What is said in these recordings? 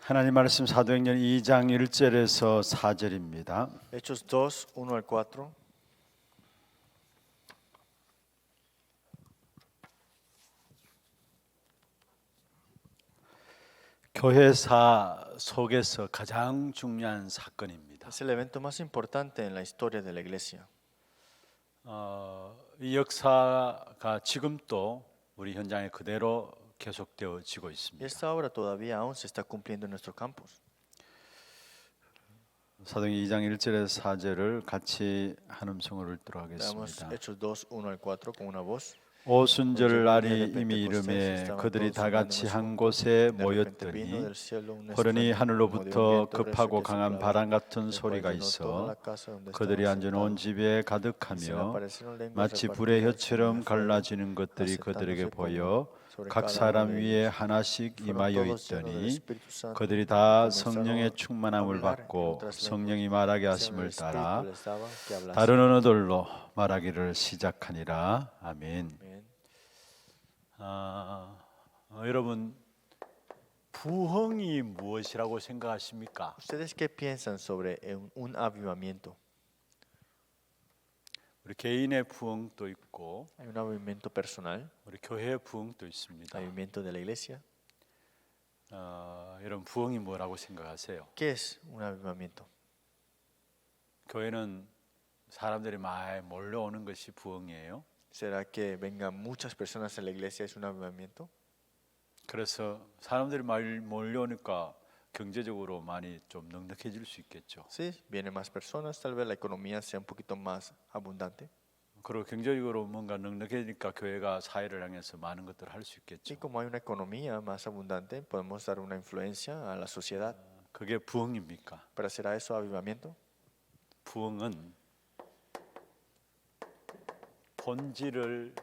하나님 말씀 사도행전 2장 1절에서 4절입니다. Hechos 2, 1 al 4. 교회사 속에서 가장 중요한 사건입니다. Es el evento más importante en la historia de la iglesia. 이 역사가 지금도 우리 현장에 그대로 계속되어지고 Y 있습니다. esta obra todavía aún se está cumpliendo en nuestro campus. 사도행전 2장 1절에서 4절을 같이 한 음성으로 읽도록 Veamos 하겠습니다. Hechos 2, 1 al 4 con una voz. 오순절 날이 이미 이름에 그들이 다 같이 한 곳에 모였더니 호련히 하늘로부터 급하고 강한 바람 같은 소리가 있어 그들이 앉은 온 집에 가득하며 마치 불의 혀처럼 갈라지는 것들이 그들에게 보여 각 사람 위에 하나씩 임하여 있더니 그들이 다 성령의 충만함을 받고 성령이 말하게 하심을 따라 다른 언어들로 말하기를 시작하니라. 아멘. 여러분 부흥이 무엇이라고 생각하십니까? ¿Ustedes qué piensan sobre un avivamiento? 우리 개인의 부흥도 있고 Hay un avivamiento personal, 우리 교회의 부흥도 있습니다. avivamiento de la iglesia. 여러분 부흥이 뭐라고 생각하세요? ¿Qué es un avivamiento? 교회는 사람들이 많이 몰려오는 것이 부흥이에요. ¿Será que vengan muchas personas a la iglesia es un avivamiento? 그래서 사람들이 많이 몰려오니까 경제적으로 많이 좀 넉넉해질 수 있겠죠. Sí, vienen más personas, tal vez la economía sea un poquito más abundante. 그리고 경제적으로 뭔가 넉넉해지니까 교회가 사회를 향해서 많은 것들을 할 수 Y 있겠죠. como hay una economía más abundante, podemos dar una influencia a la sociedad. 그게 부흥입니까? ¿Pero será eso avivamiento? 부흥은 본질을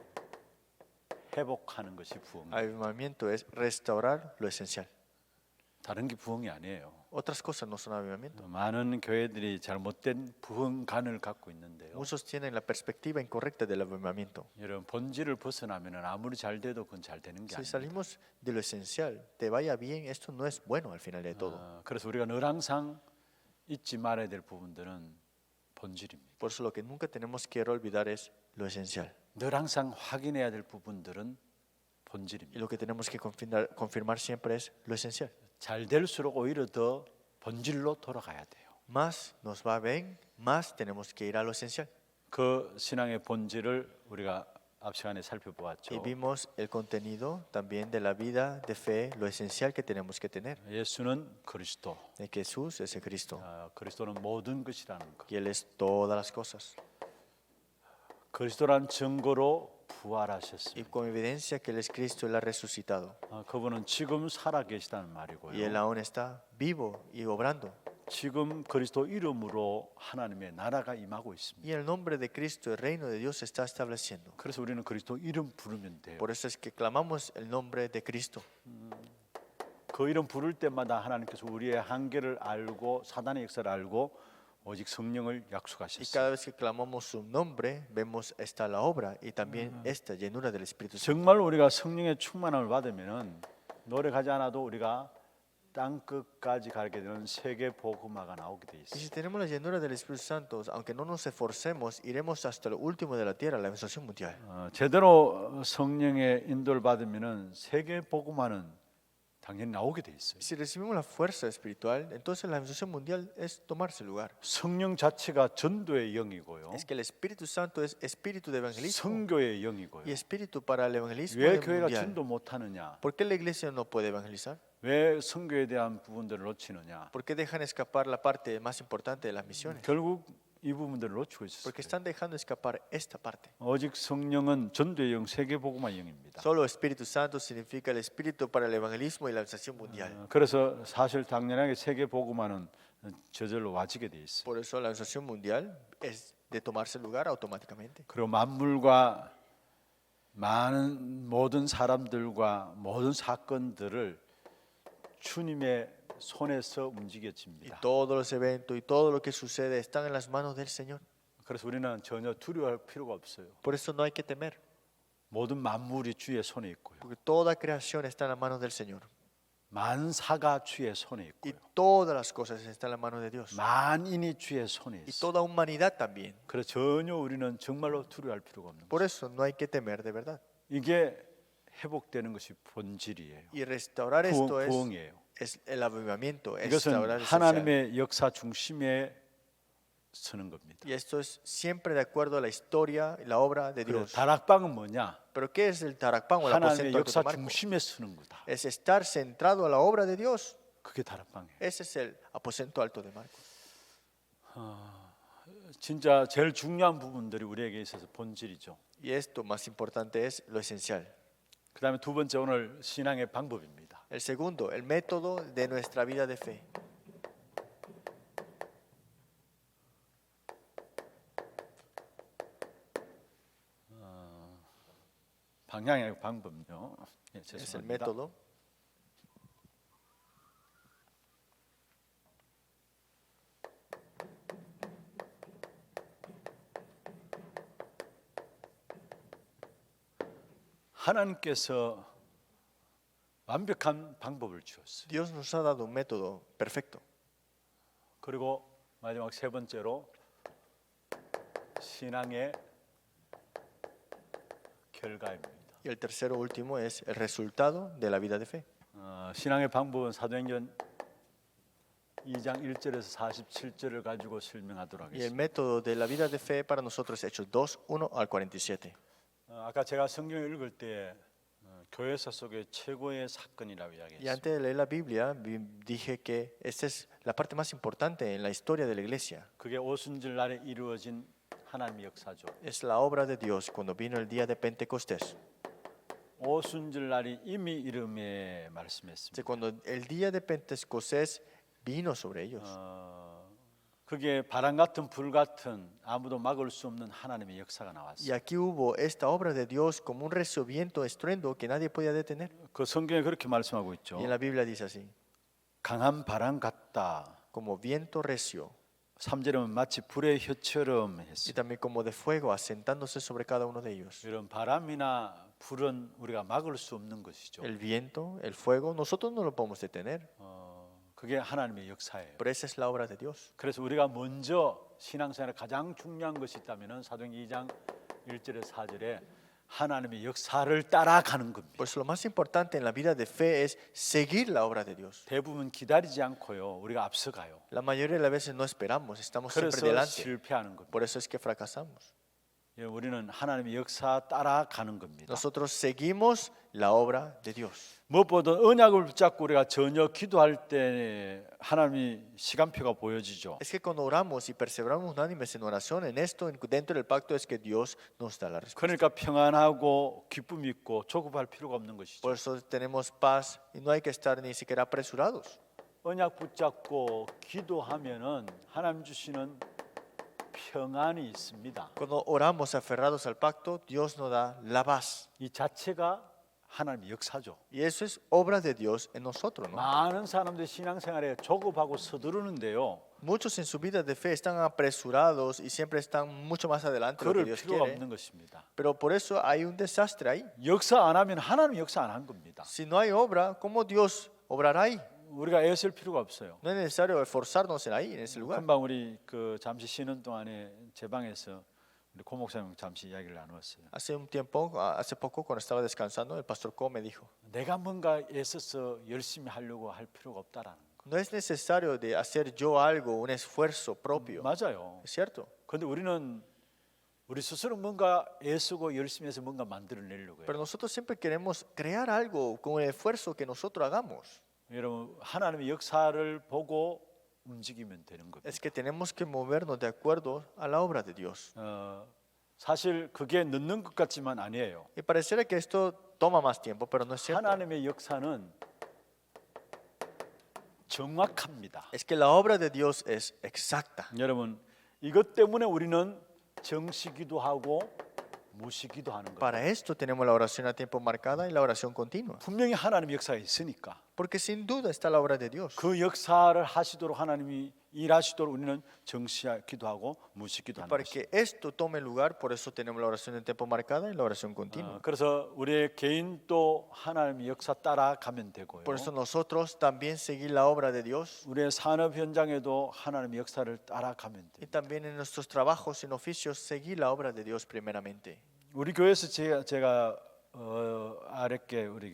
회복하는 것이 부흥이에요. Avivamiento es restaurar lo esencial. 다른 게 부흥이 아니에요. Otras cosas no son avivamiento. 많은 교회들이 잘못된 부흥관을 갖고 있는데요. Muchos tienen la perspectiva incorrecta del avivamiento. 여러분 본질을 벗어나면 아무리 잘 돼도 그건 잘 되는 게 Si 아니에요. salimos de lo esencial, te vaya bien, esto no es bueno al final de todo. 그래서 우리가 늘 항상 잊지 말아야 될 부분들은 본질입니다. Por eso lo que nunca tenemos que olvidar es lo esencial. 늘 항상 확인해야 될 부분들은 Y 본질입니다. lo que tenemos que confirmar siempre es lo esencial. 잘 될수록 오히려 더 본질로 돌아가야 돼요. Más nos va bien, más tenemos que ir a lo esencial. 그 신앙의 본질을 우리가 앞 시간에 살펴보았죠. Y vimos el contenido también de la vida de fe, lo esencial que tenemos que tener. 예수는 그리스도, De que Jesús es el Cristo 그리스도는 모든 것이라는 것. y Él es todas las cosas. 그리스도란 증거로 Y 부활하셨습니다. con evidencia que Él es Cristo, Él ha resucitado. 그분은 지금 살아 계시다는 Y Él 말이고요. aún está vivo y obrando. 지금 그리스도 이름으로 하나님의 나라가 임하고 있습니다. Y el nombre de Cristo, el reino de Dios se está estableciendo. 그래서 우리는 그리스도 이름 부르면 돼요. Por eso es que clamamos el nombre de Cristo. 그 이름 부를 때마다 하나님께서 우리의 한계를 알고 사단의 역사를 알고 오직 성령을 Y 약속하셨어요. cada vez que clamamos su nombre, vemos esta la obra y también esta llenura del Espíritu Santo. 정말 우리가 성령의 충만함을 받으면은 노력하지 않아도 우리가 땅 끝까지 가게 되는 세계 복음화가 나오게 돼 Y 있어요. si tenemos la llenura del Espíritu Santo, aunque no nos esforcemos, iremos hasta lo último de la tierra, la evangelización mundial. 제대로 성령의 인도를 받으면은 세계 복음화는 당연히 나오게 돼 있어요. Si recibimos la fuerza espiritual, entonces la evangelización mundial es tomarse lugar. 성령 자체가 전도의 영이고요. Es que el Espíritu Santo es espíritu de evangelismo 선교의 영이고요. y espíritu para el evangelismo 왜 교회가 mundial. 전도 못하느냐? ¿Por qué la iglesia no puede evangelizar? 왜 선교에 대한 부분들을 놓치느냐? ¿Por qué dejan escapar la parte más importante de las misiones? 결국 이 부분들을 놓치고 있어요. Porque están dejando escapar esta parte. 오직 성령은 전도의 영, 세계 복음화 영입니다. Solo Espíritu Santo significa el espíritu para el evangelismo y la evangelización mundial. 그래서 사실 당연하게 세계 복음화는 저절로 와지게 돼 있어요. Por eso la evangelización mundial es de tomarse lugar automáticamente. 그리고 만물과 많은 모든 사람들과 모든 사건들을 주님의 손에서 Y 움직여집니다. todos los eventos y todo lo que sucede están en las manos del Señor. 그래서 우리는 전혀 두려워할 필요가 없어요. Por eso no hay que temer, 모든 만물이 주의 손에 있고요. porque toda creación está en las manos del Señor. 만사가 주의 손에 y 있고요. todas las cosas están en la mano de Dios. 만인이 주의 손에 Y 있어요. toda humanidad también. 그래서 전혀 우리는 정말로 두려워할 필요가 없는 Por 거예요. eso no hay que temer de verdad. 이게 회복되는 것이 본질이에요. Y restaurar esto 부흥이에요. es el avivamiento, es 이것은 restaurar el social. 하나님의 역사 중심에 서는 겁니다. Y esto es siempre de acuerdo a la historia y la obra de 그래, Dios. 다락방은 뭐냐? Pero ¿qué es el tarakpan o el 하나님의 aposento alto de 역사 Marco? 중심에 서는 거다. Es estar centrado a la obra de Dios. 그게 다락방이에요. Ese es el aposento alto de Marco. 진짜 제일 중요한 부분들이 우리에게 있어서 본질이죠. Y esto más importante es lo esencial. 그다음에 두 번째 오늘 신앙의 방법입니다. El segundo, el método de nuestra vida de fe. 방향의 방법요. 예, Es el 죄송합니다. método. 하나님께서 완벽한 방법을 주었어요. Dios nos ha dado un método perfecto. 그리고 마지막 세 번째로 신앙의 결과입니다. Y el tercero último es el resultado de la vida de fe. 신앙의 방법은 사도행전 2장 1절에서 47절을 가지고 설명하도록 Y el 하겠습니다. método de la vida de fe para nosotros, Hechos 2, 1 al 47. 아까 제가 성경을 읽을 때 교회사 속의 최고의 사건이라고 Y 이야기했습니다. antes de leer la Biblia, dije que esta es la parte más importante en la historia de la iglesia. 그게 오순절 날에 이루어진 하나님의 역사죠. Es la obra de Dios cuando vino el día de Pentecostés. 오순절 날이 이미 이름에 말씀했습니다. Cuando el día de Pentecostés vino sobre ellos. 그게 바람 같은 불 같은 아무도 막을 수 없는 하나님의 역사가 Y 나왔어요. aquí hubo esta obra de Dios como un recio viento, estruendo que nadie podía detener. 그 성경에 그렇게 말씀하고 있죠. Y en la Biblia dice así, 강한 바람 같다. como viento recio 3절은 마치 불의 혀처럼 y 했어요. también como de fuego asentándose sobre cada uno de ellos. 이런 바람이나 불은 우리가 막을 수 없는 것이죠. El viento, el fuego, nosotros no lo podemos detener, 그게 하나님의 역사예요. pero esa es la obra de Dios. 그래서 우리가 먼저 신앙생활에 가장 중요한 것이 있다면 사도행전 2장 1절에서 4절에 하나님의 역사를 따라가는 겁니다. Por eso lo más importante en la vida de fe es seguir la obra de Dios. 대부분 기다리지 않고요. 우리가 앞서가요. La mayoría de las veces no esperamos, estamos siempre 그래서 delante. 실패하는 겁니다. Por eso es que fracasamos. 예, 우리는 하나님의 역사 따라가는 겁니다. Nosotros seguimos la obra de Dios. 무엇보다 언약을 붙잡고 우리가 전혀 기도할 때 하나님이 시간표가 보여지죠. Es que cuando oramos y perseveramos unánimes en oración, en esto, dentro del pacto, es que Dios nos da la respuesta. 그러니까 평안하고 기쁨 있고 조급할 필요가 없는 것이죠. Por eso tenemos paz y no hay que estar ni siquiera apresurados. 언약 붙잡고 기도하면은 하나님 주시는 평안이 있습니다. Cuando oramos aferrados al pacto, Dios nos da la paz. 이 자체가 하나님의 역사죠. Y eso es obra de Dios en nosotros, ¿no? 많은 사람들이 신앙생활에 조급하고 서두르는데요. Muchos en su vida de fe están apresurados y siempre están mucho más adelante de lo que 그럴 Dios 필요가 quiere. 없는 것입니다. Pero por eso hay un desastre ahí. 역사 안 하면 하나님 역사 안 한 겁니다. Si no hay obra, ¿cómo Dios obrará ahí? 우리가 애쓸 필요가 없어요. No es necesario esforzarnos ahí, en ese lugar. 금방 우리 그 잠시 쉬는 동안에 제 방에서 우리 고 목사님 잠시 이야기를 나누었어요. Hace poco, cuando estaba descansando, el pastor Co me dijo, 내가 뭔가 애써서 열심히 하려고 할 필요가 없다라는 거. no es necesario de hacer yo algo, un esfuerzo propio. 맞아요. Es cierto. 그런데 우리는 우리 스스로 뭔가 애쓰고 열심히 해서 뭔가 만들어내려고 Pero 해요. nosotros siempre queremos crear algo con el esfuerzo que nosotros hagamos. 여러분 하나님의 역사를 보고 움직이면 되는 겁니다. Es que tenemos que movernos de acuerdo a la obra de Dios. 사실 그게 늦는 것 같지만 아니에요. Y pareciera que esto toma más tiempo, pero no es cierto. 하나님의 역사는 정확합니다. Es que la obra de Dios es exacta. 여러분 이것 때문에 우리는 정시기도 하고 무시기도 하는 거예요. Para esto tenemos la oración a tiempo marcada y la oración continua. 분명히 하나님의 역사가 있으니까 Porque sin duda está la obra de Dios. 그 역사를 하시도록 하나님이 일하시도록 우리는 정시하기도 하고 무시기도 하는 Para 것입니다. que esto tome lugar, por eso tenemos la oración en tiempo marcada y la oración continua. 그래서 우리의 개인도 하나님의 역사 따라가면 되고요. Por eso nosotros también seguir la obra de Dios 우리의 산업 현장에도 하나님의 역사를 따라가면 y 돼요. también en nuestros trabajos, en oficios, seguir la obra de Dios primeramente. 우리 교회에서 제가 아랫게 우리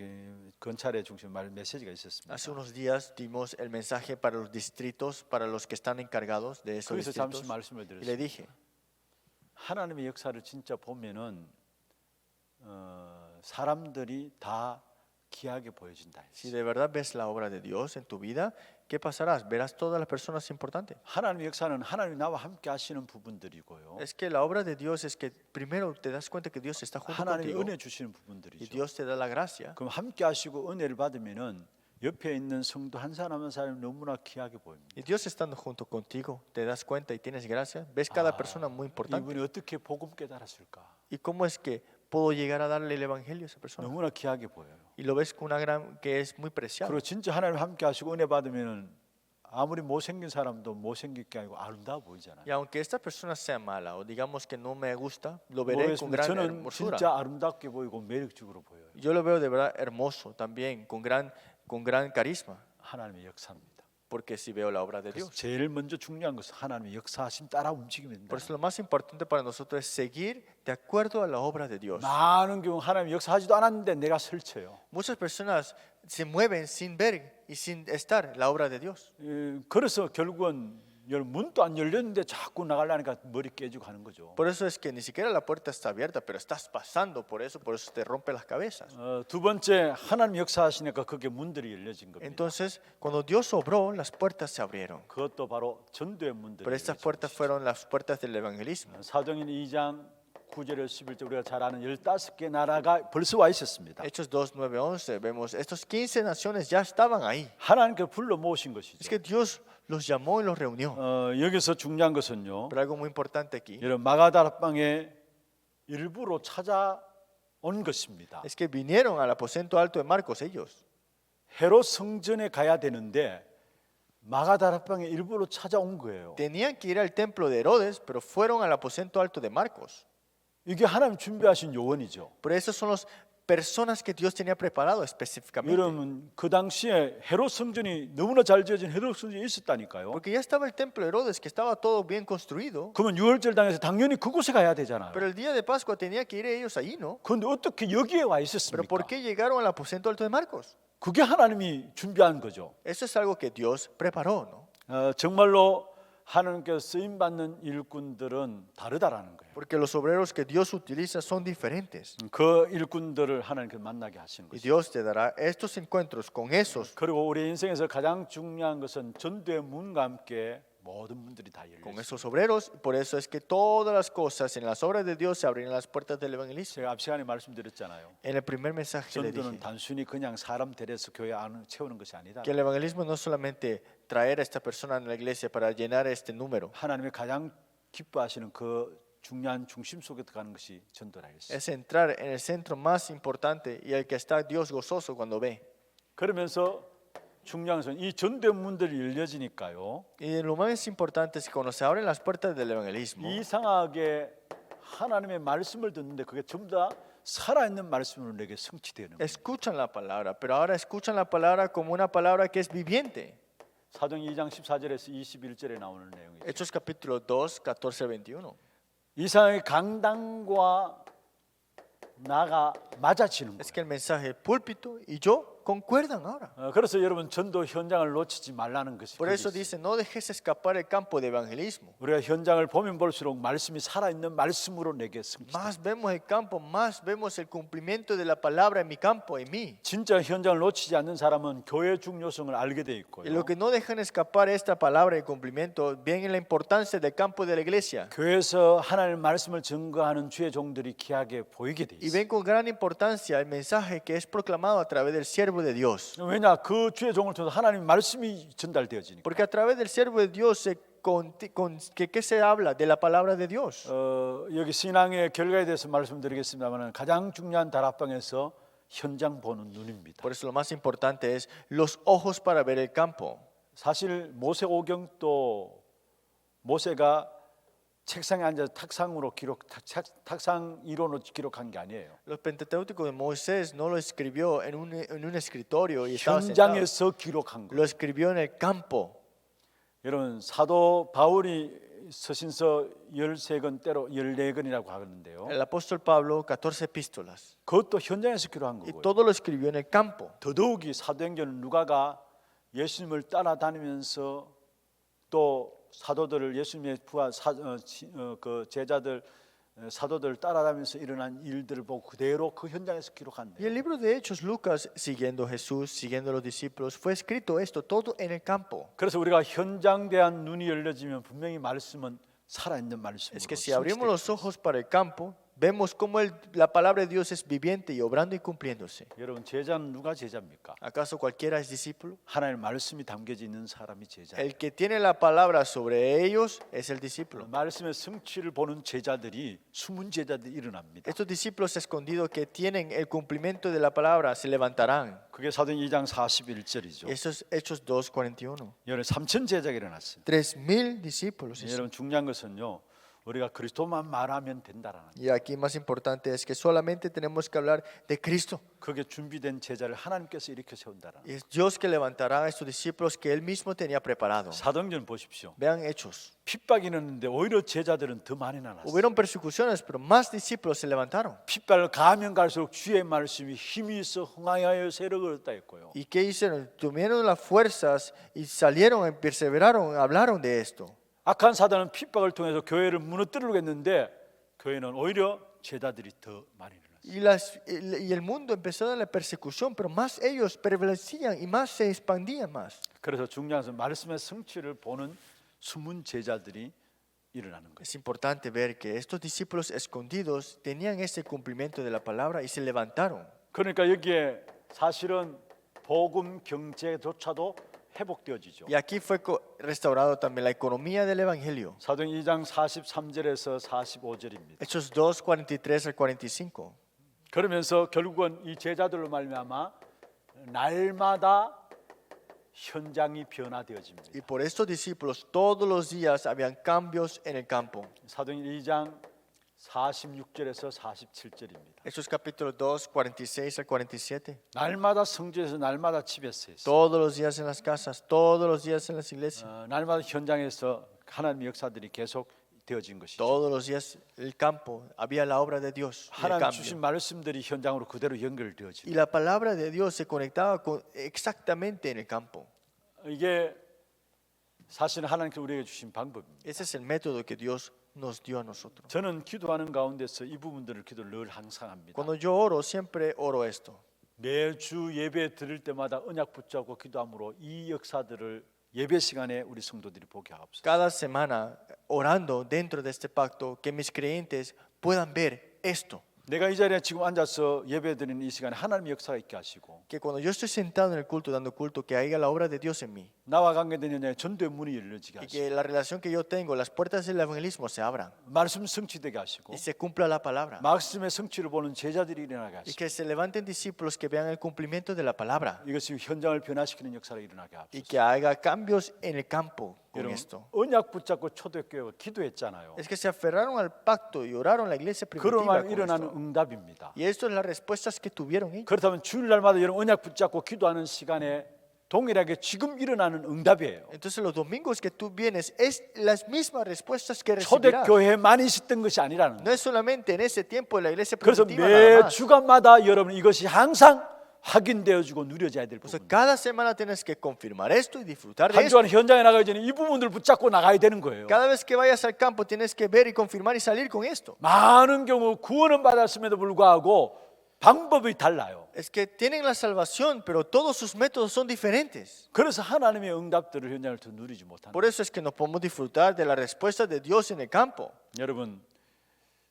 건찰의 중심 말 메시지가 있었습니다. Hace unos días dimos el mensaje para los distritos, para los que están encargados de esos 거기서 잠시 distritos. 말씀을 Y le 드렸습니다. dije, 하나님의 역사를 진짜 보면은 사람들이 다 귀하게 보여진다. si de verdad ves la obra de Dios en tu vida, ¿qué pasarás? Verás todas las personas importantes. 하나님의 역사는 하나님이 나와 함께 하시는 부분들이고요. Es que la obra de Dios es que primero te das cuenta que Dios está junto 하나님이 contigo 은혜 주시는 y 부분들이죠. Dios te da la gracia. 그럼 함께 하시고 은혜를 받으면은 옆에 있는 성도 한 사람 한 사람이 너무나 귀하게 보입니다. Y Dios estando junto contigo, te das cuenta y tienes gracia. Ves cada persona muy importante. 이분이 어떻게 복음 깨달았을까? ¿Y cómo es que puedo llegar a darle el evangelio a esa persona? 너무나 귀하게 보여요. Y lo ves con una gran que es muy preciado. 그리고 진짜 하나님 함께 하시고 은혜 받으면은 아무리 못생긴 사람도 못생기게 아니고 아름다워 보이잖아요. Y aunque esta persona sea mala o digamos que no me gusta, lo veré con 모르겠습니다. gran 저는 hermosura. 진짜 아름답게 보이고 매력적으로 보여요. Yo lo veo de verdad hermoso también, con gran carisma, 하나님의 역사입니다. porque si veo la obra de 그래서 Dios. 제일 먼저 중요한 것은 하나님의 역사하심 따라 움직이면 된다. Por eso lo más importante para nosotros es seguir de acuerdo a la obra de Dios. 많은 경우 하나님 역사하지도 않았는데 내가 설쳐요. Muchas personas se mueven sin ver y sin estar la obra de Dios. 그래서 결국은 문도 안 열렸는데 자꾸 나가려니까 머리 깨지고 하는 거죠. Por eso es que ni siquiera la puerta está abierta, pero estás pasando por eso te rompe las cabezas. 두 번째 하나님 역사하시니까 그게 문들이 열려진 겁니다. Entonces, cuando Dios obró, las puertas se abrieron. 그것도 바로 전도의 문들이 Pero estas 열려진 puertas 것이죠. fueron las puertas del evangelismo. 사도행전 2장 9절에 11절 우리가 잘 아는 15개 나라가 벌써 와 있었습니다. Hechos 2, 9, 11, vemos, estos 15 naciones ya estaban ahí. 하나님께 불러 모으신 Es 것이죠. que Dios los llamó y los reunió. 여기서 중요한 것은요. Pero algo muy importante aquí 여러분 마가다락방에 일부러 찾아온 것입니다. es que vinieron al aposento alto de Marcos ellos. 헤롯 성전에 가야 되는데 마가다락방에 일부러 찾아온 거예요. Tenían que ir al templo de Herodes, pero fueron al aposento alto de Marcos. 이게 하나님 준비하신 요원이죠. Pero esas son las personas que Dios tenía preparado específicamente. 여러분 그 당시에 헤롯 성전이 너무나 잘 지어진 헤롯 성전이 있었다니까요. Porque ya estaba el templo de Herodes, que estaba todo bien construido. 그러면 유월절 당에서 당연히 그곳에 가야 되잖아요. Pero el día de Pascua tenía que ir ellos allí, ¿no? 그런데 어떻게 여기에 와 Pero 있었습니까? ¿por qué llegaron al aposento alto de Marcos? 그게 하나님이 준비한 거죠. Eso es algo que Dios preparó, ¿no? 정말로 하나님께서 쓰임 받는 일꾼들은 다르다라는 거예요. Porque los obreros que Dios utiliza son diferentes. 그 일꾼들을 하나님께서 만나게 하시는 Y 거죠. Dios te dará estos encuentros con esos. 그리고 우리 인생에서 가장 중요한 것은 전도의 문과 함께 모든 문들이 다 열려 Con 있어요. esos obreros, por eso es que todas las cosas en las obras de Dios se abren las puertas del evangelismo. 제가 앞 시간에 말씀드렸잖아요. En el primer mensaje le 전도는 dije 단순히 그냥 사람 데려서 교회 안을 채우는 것이 아니다. que el evangelismo no es solamente traer a esta persona en la iglesia para llenar este número, 하나님이 가장 기뻐하시는 그 중요한 중심 속에 들어가는 것이 전도라 했어요. es entrar en el centro más importante y el que está Dios gozoso cuando ve. 그러면서 중요한 것은 이 전도의 문들이 열려지니까요. Y lo más importante es que cuando se abren las puertas del evangelismo, 이상하게 하나님의 말씀을 듣는데 그게 전부 다 살아있는 말씀으로 내게 성취되는 거예요. escuchan la palabra, pero ahora escuchan la palabra como una palabra que es viviente. 사도행 2장 14절에서 21절에 나오는 내용이죠. Hechos capítulo 2, 14, 21. 이상하게 강당과 나가 맞아지는 Es 거예요. que el mensaje del púlpito y yo concuerdan ahora. 그래서 여러분 전도 현장을 놓치지 말라는 것이 Por 거기 eso 있어요. dice, no dejes escapar el campo de evangelismo. 우리가 현장을 보면 볼수록 말씀이 살아있는 말씀으로 내게 성취돼. Más vemos el campo, más vemos el cumplimiento de la palabra en mi campo, en mí. 진짜 현장을 놓치지 않는 사람은 교회 중요성을 알게 돼 Y 있고요. lo que no dejan escapar esta palabra y cumplimiento, ven en la importancia del campo de la iglesia. 교회에서 하나님의 말씀을 증거하는 주의 종들이 귀하게 보이게 돼 Y 있어요. ven con gran importancia el mensaje que es proclamado a través del siervo de Dios. 왜냐 그 주의 종을 통해서 하나님의 말씀이 전달되어지니까. Porque a través del siervo de Dios ¿qué se habla? De la palabra de Dios. 여기 신앙의 결과에 대해서 말씀드리겠습니다만 가장 중요한 다락방에서 현장 보는 눈입니다. Por eso lo más importante es los ojos para ver el campo. 사실 모세오경도 모세가 책상에 앉아서 탁상 이론으로 기록한 게 아니에요. Los Pentateucos de Moisés no lo escribió en un escritorio y estaba sentado. 현장에서 기록한 Lo 거예요. escribió en el campo. 여러분 사도 바울이 서신서 13권 때로 14권이라고 하는데요. El apóstol Pablo, 14 epístolas. 그것도 현장에서 기록한 Y 거고요. todo lo escribió en el campo. 더더욱이 사도행전 누가가 예수님을 따라다니면서 또 사도들을 예수님의 부하 그 제자들 사도들을 따라다니면서 일어난 일들을 보고 그대로 그 현장에서 Y 기록한대요. el libro de Hechos, Lucas, siguiendo a Jesús, siguiendo a los discípulos, fue escrito esto todo en el campo. 그래서 우리가 현장 대한 눈이 열려지면 분명히 말씀은 살아있는 말씀으로 Es que si abrimos 성취되고 los ojos para el campo, vemos cómo la palabra de Dios es viviente y obrando y cumpliéndose. 여러분 제자는 누가 제자입니까? ¿Acaso cualquiera es discípulo? 하나님의 말씀이 담겨져 있는 사람이 제자예요. El que tiene la palabra sobre ellos es el discípulo. 말씀의 성취를 보는 제자들이 숨은 제자들이 일어납니다. Estos discípulos escondidos que tienen el cumplimiento de la palabra se levantarán. 그게 사도행 2장 41절이죠. Eso es Hechos 2:41. 여러분 3천 제자가 일어났어요. 3,000 discípulos. 여러분 중요한 것은요. 우리가 그리스도만 말하면 된다라는 거예요. Y aquí más importante es que solamente tenemos que hablar de Cristo. 그게 준비된 제자를 하나님께서 일으켜 세운다라는 Y es Dios que levantará a estos discípulos que Él mismo tenía preparado. 사도행전 보십시오. Vean Hechos. 핍박이 있는데 오히려 제자들은 더 많이 나눴어요. Hubieron persecuciones, pero más discípulos se levantaron. 핍박을 가면 갈수록 주의 말씀이 힘이 있어 흥하여 세력을 얻다 했고요. ¿Y qué hicieron? Tuvieron las fuerzas y salieron, perseveraron, hablaron de esto. 악한 사단은 핍박을 통해서 교회를 무너뜨리려고 했는데 교회는 오히려 제자들이 더 많이 일어났어요. Y el mundo empezó a dar la persecución, pero más ellos prevalecían y más se expandían más. 그래서 중요한 것은 말씀의 성취를 보는 숨은 제자들이 일어나는 거예요. Es importante ver que estos discípulos escondidos tenían ese cumplimiento de la palabra y se levantaron. 그러니까 여기에 사실은 복음 경제조차도 회복되어지죠. Y aquí fue restaurado también la economía del evangelio. 사도행 2장 43절에서 45절입니다. Hechos 2, 43 al 45. 그러면서 결국은 이 제자들로 말미암아 날마다 현장이 변화되어집니다. Y por estos discípulos todos los días habían cambios en el campo. 사도행 2장 46절에서 47절입니다. Hechos capítulo 2, 46 al 47. 날마다 성전에서 날마다 집에서 했어요. Todos los días en las casas, todos los días en las iglesias, 날마다 현장에서 하나님의 역사들이 계속 되어진 것이죠. todos los días el campo, había la obra de Dios. Y el 하나님 cambio. 주신 말씀들이 현장으로 그대로 Y 연결되어집니다. la palabra de Dios se conectaba exactamente en el campo. 이게 사실은 하나님께서 우리에게 주신 방법입니다. Ese es el método que Dios nos dio a nosotros. 저는 기도하는 가운데서 이 부분들을 기도를 늘 항상 합니다. Cuando yo oro, siempre oro esto. 매주 예배 드릴 때마다 언약 붙잡고 기도함으로 이 역사들을 예배 시간에 우리 성도들이 보게 하옵소서. Cada semana, orando dentro de este pacto, que mis creyentes puedan ver esto. 내가 이 자리에 지금 앉아서 예배 드리는 이 시간에 하나님의 역사가 있게 하시고 Que cuando yo estoy sentado en el culto, dando culto, que haya la obra de Dios en mí. 나와 관계된 현장에 전도의 문이 열려지게 Y 하시고 que la relación que yo tengo, las puertas del evangelismo se abran. 말씀 성취되게 하시고 Y se cumpla la palabra. 말씀의 성취를 보는 제자들이 일어나게 Y 하시고 que se levanten discípulos que vean el cumplimiento de la palabra. 이것이 현장을 변화시키는 역사가 일어나게 Y 하옵소서. que haga cambios en el campo con 여러분 esto. 언약 붙잡고 초대교회가 기도했잖아요. Es que se aferraron al pacto y oraron la iglesia primitiva. 그러면 con 일어나는 esto. 응답입니다. Y esto es las respuestas que tuvieron ellos. 그렇다면 주일날마다 여러분 언약 붙잡고 기도하는 시간에 동일하게 지금 일어나는 응답이에요. Entonces los domingos que tú vienes es las mismas respuestas que recibirás. 초대교회만 있었던 것이 아니라는 No 거예요. es solamente en ese tiempo de la iglesia 그래서 primitiva nada 매 más. 주간마다 여러분 이것이 항상 확인되어지고 누려져야 될 O sea, 부분. cada semana tienes que confirmar esto y disfrutar de 한 esto. 주간 현장에 나가기 전에 이 부분들을 붙잡고 나가야 되는 거예요. Cada vez que vayas al campo tienes que ver y confirmar y salir con esto. 많은 경우 구원은 받았음에도 불구하고 방법이 달라요. Es que tienen la salvación, pero todos sus métodos son diferentes. 그래서 하나님의 응답들을 현장을 더 누리지 못하는 Por eso es que no podemos disfrutar de la respuesta de Dios en el campo. 여러분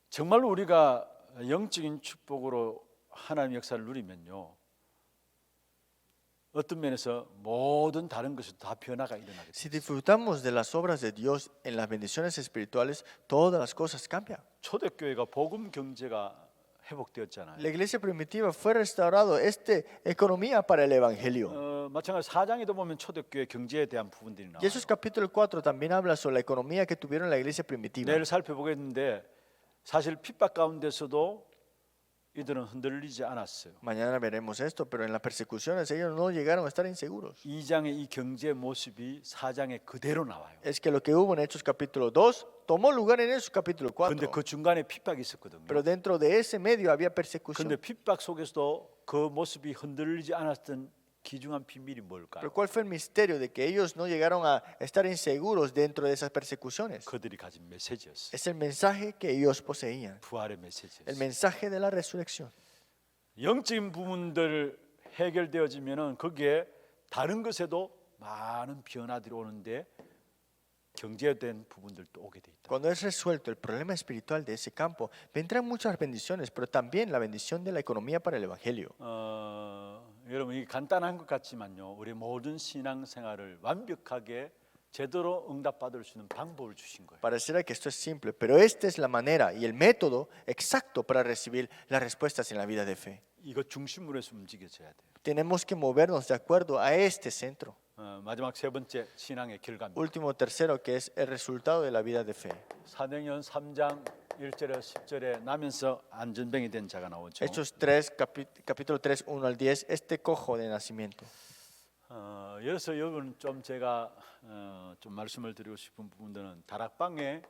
정말로 우리가 영적인 축복으로 하나님의 역사를 누리면요 어떤 면에서 모든 다른 것이 다 변화가 일어나게 Si 돼요. disfrutamos de las obras de Dios en las bendiciones espirituales, todas las cosas cambian. 초대교회가 복음 경제가 회복되었잖아요. La iglesia primitiva fue restaurado esta economía para el evangelio. 마찬가지 4장에도 보면 초대교회 경제에 대한 부분들이 Y 나와요. eso es capítulo 4 también habla sobre la economía que tuvieron la iglesia primitiva. 내일 살펴보겠는데 사실 핍박 가운데서도 이들은 흔들리지 않았어요. Mañana veremos esto, pero en las persecuciones ellos no llegaron a estar inseguros. 2장의 이 경제 모습이 4장에 그대로 나와요. Es que lo que hubo en Hechos capítulo 2 tomó lugar en Hechos capítulo 4. 근데 그 중간에 핍박이 있었거든요. Pero dentro de ese medio había persecución. 근데 핍박 속에서도 그 모습이 흔들리지 않았던 귀중한 비밀이 뭘까요? Pero ¿cuál fue el misterio de que ellos no llegaron a estar inseguros dentro de esas persecuciones? 그들이 가진 메시지였어요. Es el mensaje que ellos poseían, 부활의 el 메시지였어요. mensaje de la resurrección. 영적인 부분들 해결되어지면은 거기에 다른 것에도 많은 변화들이 오는데 경제된 부분들도 오게 돼 있다. Cuando es resuelto el problema espiritual de ese campo, vendrán muchas bendiciones, pero también la bendición de la economía para el evangelio. 여러분 이게 간단한 것 같지만요. 우리 모든 신앙생활을 완벽하게 제대로 응답받을 수 있는 방법을 주신 거예요. Pareciera que esto es simple, pero esta es la manera y el método exacto para recibir las respuestas en la vida de fe. 이거 중심으로 해서 움직여져야 돼요. Tenemos que movernos de acuerdo a este centro. 마지막 세 번째 신앙의 결과입니다. Último tercero, que es el resultado de la vida de fe. 사도행전 3장 1절에 10절에 나면서 안전병이 된 자가 나오죠. Hechos 3, capítulo 3, 1 al 10, este cojo de nacimiento. 여기서 여러분 좀 제가 좀 말씀을 드리고 싶은 부분들은 다락방에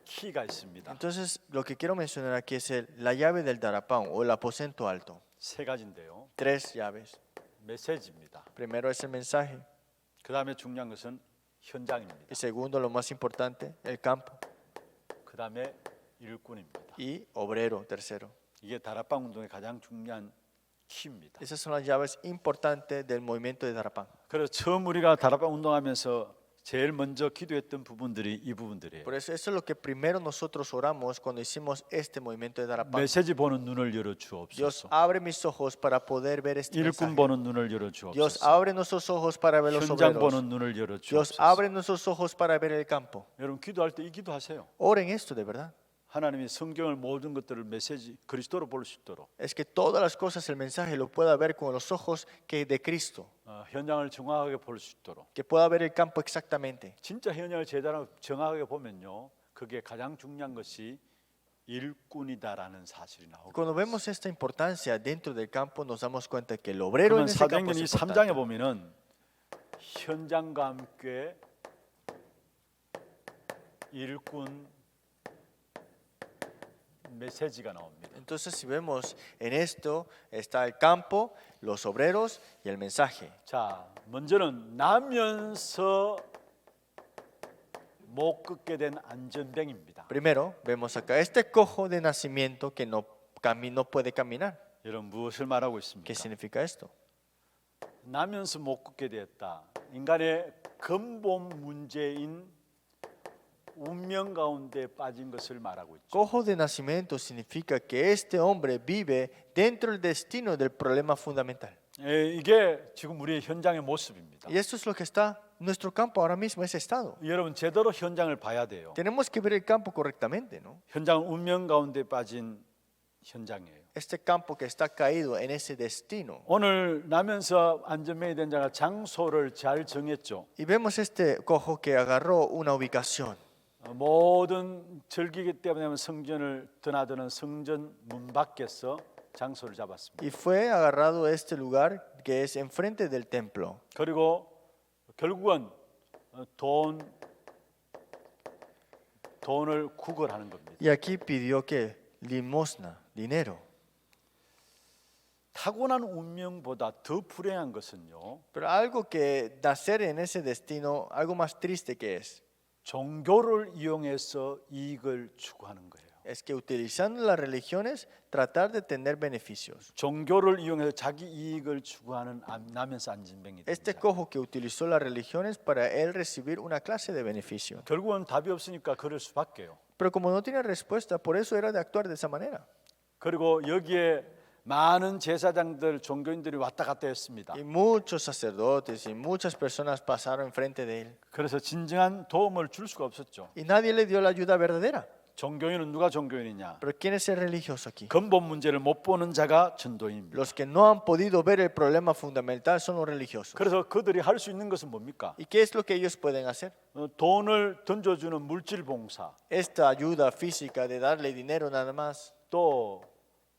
키가 있습니다. Entonces, lo que quiero mencionar aquí es la llave del darapán o el aposento alto. 세 가지인데요. Tres llaves. 메시지입니다. Primero es el mensaje. 그 다음에 중요한 것은 현장입니다. Y segundo, lo más importante, el campo. 그 다음에 일꾼입니다. Y obrero, tercero. 이게 다락방 운동의 가장 중요한 키입니다. Esas son las llaves importantes del movimiento de darapán. 그래서 처음 우리가 다락방 운동하면서 제일 먼저 기도했던 부분들이 이 부분들이에요. Por eso es lo que primero nosotros oramos cuando hicimos este movimiento de darapán. 메시지 보는 눈을 열어 Dios 주옵소서. abre mis ojos para poder ver este 일꾼 mensaje. 보는 눈을 열어 Dios 주옵소서. abre nuestros ojos para ver los 현장 obreros. 보는 눈을 열어 Dios 주옵소서. abre nuestros ojos para ver el campo. 여러분 기도할 때 이 기도하세요. Oren esto de verdad. 하나님이 성경을 모든 것들을 메시지 그리스도로 볼 수 있도록 Es que todas las cosas, el mensaje lo pueda ver con los ojos que de Cristo. 현장을 정확하게 볼 수 있도록 Que pueda ver el campo exactamente. 진짜 현장을 제대로 정확하게 보면요. 그게 가장 중요한 것이 일꾼이다라는 사실이 나오고. Cuando vemos esta importancia dentro del campo, nos damos cuenta que el obrero en 그러면 ese campo 사도행전 es 3장에 importante. 보면은 현장과 함께 일꾼 메시지가 나옵니다. Entonces, si vemos en esto, está el campo, los obreros y el mensaje. 자, 먼저는 나면서 못 걷게 된 안전병입니다. Primero, vemos acá este cojo de nacimiento que no puede caminar. 여러분 무엇을 말하고 ¿Qué 있습니까? significa esto? 나면서 못 걷게 되었다. 인간의 근본 문제인 운명 가운데 빠진 것을 말하고 있죠. Cojo de nacimiento significa que este hombre vive dentro del destino del problema fundamental. 이게 지금 우리의 현장의 모습입니다. Y esto es lo que está en nuestro campo ahora mismo, ese estado. 여러분 제대로 현장을 봐야 돼요. Tenemos que ver el campo correctamente, ¿no? 현장은 운명 가운데 빠진 현장이에요. Este campo que está caído en ese destino. 오늘 나면서 안전병이 된 자가 장소를 잘 정했죠. Y vemos este cojo que agarró una ubicación. 모든 절기기 때문에 성전을 드나드는 성전 문 밖에서 장소를 잡았습니다. Y fue agarrado este lugar que es enfrente del templo. 그리고 결국은 돈을 구걸하는 겁니다. Y aquí pidió que limosna, dinero. 타고난 운명보다 더 불행한 것은요. Pero algo que nacer en ese destino, algo más triste que es 종교를 이용해서 이익을 추구하는 거예요. es que utilizando las religiones tratar de tener beneficios. 종교를 이용해서 자기 이익을 추구하는 나면서 안전병이 Este 됩니다. cojo que utilizó las religiones para él recibir una clase de beneficio. 결국은 답이 없으니까 그럴 수밖에요. Pero como no tiene respuesta, por eso era de actuar de esa manera. 그리고 여기에 많은 제사장들, 종교인들이 왔다 갔다 했습니다. Y muchos sacerdotes y muchas personas pasaron enfrente de él. 그래서 진정한 도움을 줄 수가 없었죠. Y nadie le dio la ayuda verdadera. 종교인은 누가 종교인이냐? Pero ¿quién es el religioso aquí? 근본 문제를 못 보는 자가 전도인입니다. Los que no han podido ver el problema fundamental son los religiosos. 그래서 그들이 할 수 있는 것은 뭡니까? ¿Y qué es lo que ellos pueden hacer? 돈을 던져주는 물질 봉사, Esta ayuda física de darle dinero nada más. 또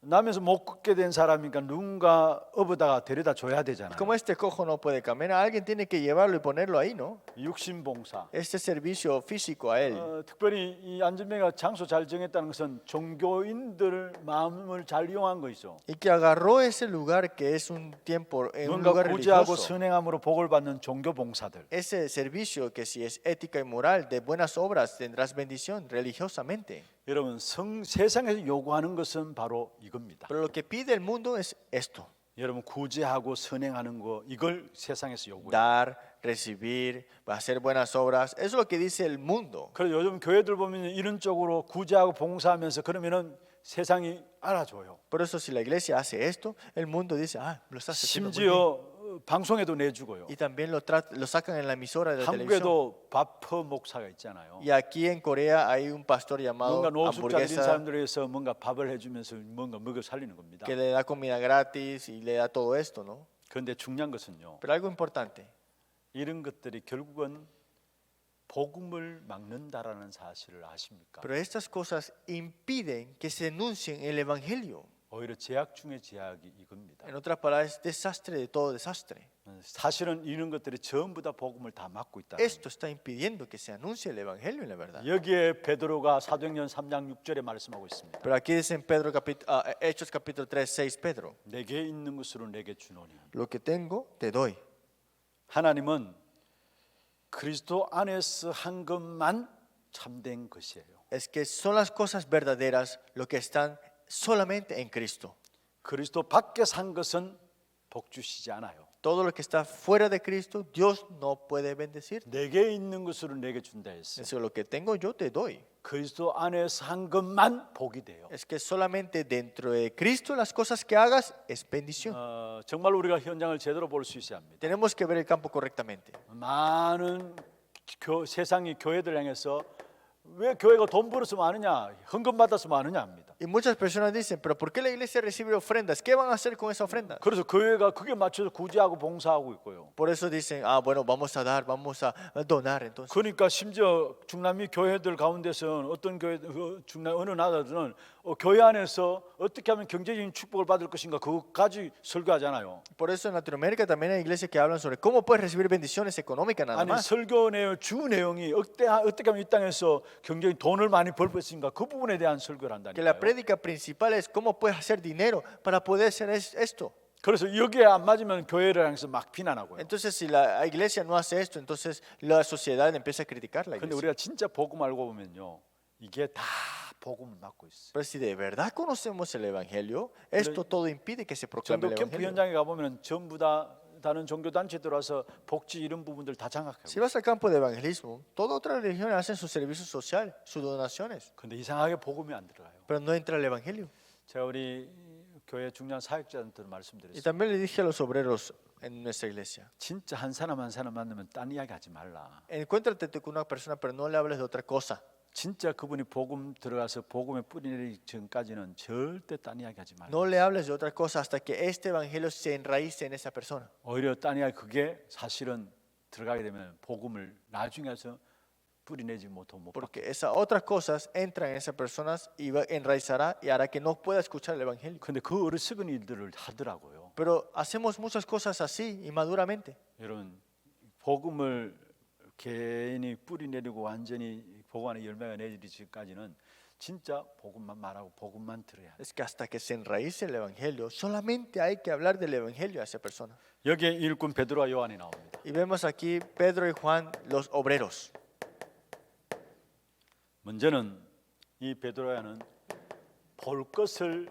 나면서 못 걷게 된 사람이니까 누군가 업어다가 데려다 줘야 되잖아요. Como este cojo no puede caminar, alguien tiene que llevarlo y ponerlo ahí, ¿no? 육신 봉사. Este servicio físico a él. 특별히 이 안전뱅이가 장소 잘 정했다는 것은 종교인들 마음을 잘 이용한 것이죠. Y que agarró ese lugar que es un tiempo, un 뭔가 lugar 구제하고 religioso. 선행함으로 복을 받는 종교 봉사들. Ese servicio que si es ética y moral, de buenas obras, tendrás bendición religiosamente. 여러분 세상에서 요구하는 것은 바로 이겁니다. Pero lo que pide el mundo es esto. 여러분 구제하고 선행하는 거 이걸 세상에서 요구해요. Dar, recibir, hacer buenas obras. Eso es lo que dice el mundo. 그래서 요즘 교회들 보면 이런 쪽으로 구제하고 봉사하면서 그러면은 세상이 알아줘요. Por eso si la iglesia hace esto, el mundo dice, ah, lo estás haciendo muy bien. 심지어 방송에도 내주고요. Y también lo sacan en la emisora de la televisión. 한국에도 바퍼 목사가 있잖아요. Y aquí en Corea hay un pastor llamado 뭔가 노숙자 드린 hamburguesa 사람들을 위해서 뭔가 밥을 해주면서 뭔가 먹여 살리는 겁니다. que le da comida gratis y le da todo esto, ¿no? 그런데 중요한 것은요. Pero algo importante, 이런 것들이 결국은 복음을 막는다라는 사실을 아십니까? pero estas cosas impiden que se denuncien el evangelio. 오히려 제약 중에 제약이 이겁니다. En otras palabras, desastre de todo desastre. 사실은 이런 것들이 전부 다 복음을 다 막고 있다. Esto está impidiendo que se anuncie el evangelio en la verdad. 여기에 베드로가 사도행전 3장 6절에 말씀하고 있습니다. Pero aquí dice en Hechos capítulo 3, 6, Pedro, 내게 있는 것으로 내게 주노니. lo que tengo te doy. 하나님은 그리스도 안에서 한 것만 참된 것이에요. Es que son las cosas verdaderas lo que están solamente en Cristo. 그리스도 밖에서 한 것은 복 주시지 않아요. Todo lo que está fuera de Cristo, Dios no puede bendecir. 내게 있는 것으로 내게 준다 했어요. Eso lo que tengo yo te doy. 그리스도 안에서 한 것만 복이 돼요. Es que solamente dentro de Cristo las cosas que hagas es bendición. 정말 우리가 현장을 제대로 볼 수 있어야 합니다. Tenemos que ver el campo correctamente. 많은 세상이 교회들 향해서 왜 교회가 돈 벌어서 많으냐, 헌금 받아서 많으냐 합니다. Y muchas personas dicen, pero ¿por qué la iglesia recibe ofrendas? ¿Qué van a hacer con esa ofrenda? 그래서 교회가 그게 맞춰서 구제하고 봉사하고 있고요. Por eso dicen, ah, bueno, vamos a dar, vamos a donar entonces. 그러니까 심지어 중남미 교회들 가운데서는 어떤 교회, 중남 어느 나라들은 교회 안에서 어떻게 하면 경제적인 축복을 받을 것인가 그것까지 설교하잖아요. Por eso en Latinoamérica también hay iglesias que hablan sobre cómo puedes recibir bendiciones económicas nada 아니 más. 설교 주 내용이 어떻게 하면 이 땅에서 경제적인 돈을 많이 벌 것인가 그 부분에 대한 설교를 Que la 한다니까요. prédica principal es cómo puedes hacer dinero para poder hacer esto. 그래서 여기에 안 맞으면 교회를 향해서 막 비난하고요. Entonces si la iglesia no hace esto, entonces la sociedad empieza a criticar la 근데 iglesia. 우리가 진짜 복음 알고 보면요. 이게 다 복음을 막고 있어요. Pero si de verdad conocemos el evangelio, esto todo impide que se proclame 전도 el 캠프 evangelio. 현장에 가보면 전부 다 다른 종교 단체 들어와서 복지 이런 부분들 다 장악하고. Si vas al campo de evangelismo, todas otras religiones hacen su servicio social, sus donaciones, 근데 이상하게 복음이 안 들어가요. pero no entra el evangelio. 제가 우리 교회 중요한 사역자한테 Y 말씀드렸어요. también le dije a los obreros en nuestra iglesia, 진짜 한 사람 한 사람 만나면 딴 이야기 하지 말라. encuéntrate con una persona, pero no le hables de otra cosa. 진짜 그분이 복음 들어가서 복음에 뿌리내리기 전까지는 절대 딴 이야기 하지 말라. No le hables de otra cosa hasta que este evangelio se enraice en esa persona. 오히려 딴 이야기 그게 사실은 들어가게 되면 복음을 나중에 해서 뿌리내지 못하고 못 받게. Porque esas otras cosas entran en esas personas y enraizará y hará que no pueda escuchar el evangelio. 근데 그 어리석은 일들을 하더라고요. Pero hacemos muchas cosas así, inmaduramente. 여러분 복음을 개인이 뿌리내리고 완전히 복음 안에 열매가 내리기 전까지는 진짜 복음만 말하고 복음만 들어야 돼. Es que hasta que se enraice el evangelio, solamente hay que hablar del evangelio a esa persona. 여기에 일꾼 베드로와 요한이 나옵니다. Y vemos aquí Pedro y Juan, los obreros. 먼저는 이 베드로야는 볼 것을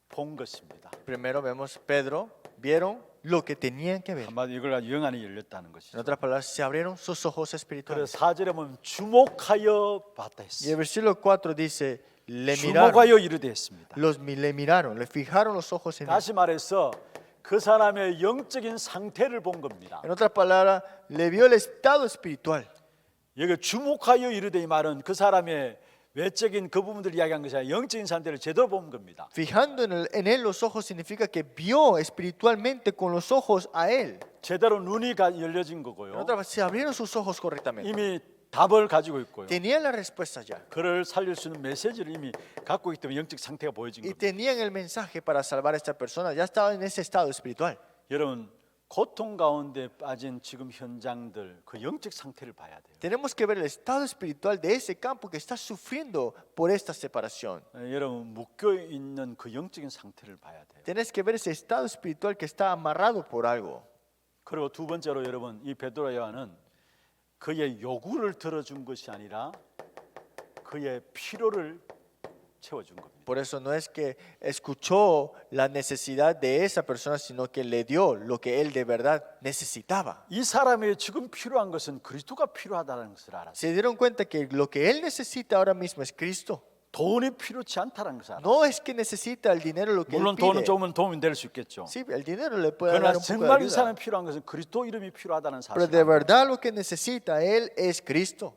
본 것입니다. Primero vemos Pedro, vieron lo que tenían que ver. 한마디 이걸 가지고 영안이 열렸다는 En 것이죠. otras palabras, se abrieron sus ojos 그래서 espirituales. 4절에 보면 주목하여 봤다 Y 했어요. el versículo 4 dice, le miraron, 주목하여 이르되 했습니다. le miraron, le fijaron los ojos en él. 다시 말해서 그 사람의 영적인 상태를 본 겁니다. En otras palabras, le vio el estado espiritual. 여기 주목하여 이르되 이 말은 그 사람의 외적인 그 부분들을 이야기한 것이 아니라 영적인 상태를 제대로 본 겁니다. Fijando en él los ojos significa que vio espiritualmente con los ojos a él. 제대로 눈이 열려진 En 거고요. otra vez, se abrieron sus ojos correctamente. 이미 답을 가지고 있고요. Tenían la respuesta ya. 그를 살릴 수 있는 메시지를 이미 갖고 있기 때문에 영적 상태가 보여진 Y 겁니다. tenían el mensaje para salvar a esta persona. Ya estaba en ese estado espiritual. 여러분 고통 가운데 빠진 지금 현장들 그 영적 상태를 봐야 돼요. Tenemos que ver el estado espiritual de ese campo que está sufriendo por esta separación. 여러분 묶여 있는 그 영적인 상태를 봐야 돼요. Tienes que ver ese estado espiritual que está amarrado por algo. 그리고 두 번째로 여러분 이 베드로 요한은 그의 요구를 들어준 것이 아니라 그의 필요를 채워준 겁니다. Por eso no es que escuchó la necesidad de esa persona, sino que le dio lo que él de verdad necesitaba. 이 사람의 지금 필요한 것은 그리스도가 필요하다는 것을 알았어요. Se dieron cuenta que lo que él necesita ahora mismo es Cristo. 돈이 필요치 않다는 것을 알았어요. No es que necesita el dinero lo que él 물론 돈은 pide. 조금은 도움이 될 수 있겠죠. Sí, el dinero le puede 그러나 dar un poco de 정말 이 ayuda. 사람이 필요한 것은 그리스도 이름이 필요하다는 Pero 사실. de verdad lo que necesita él es Cristo.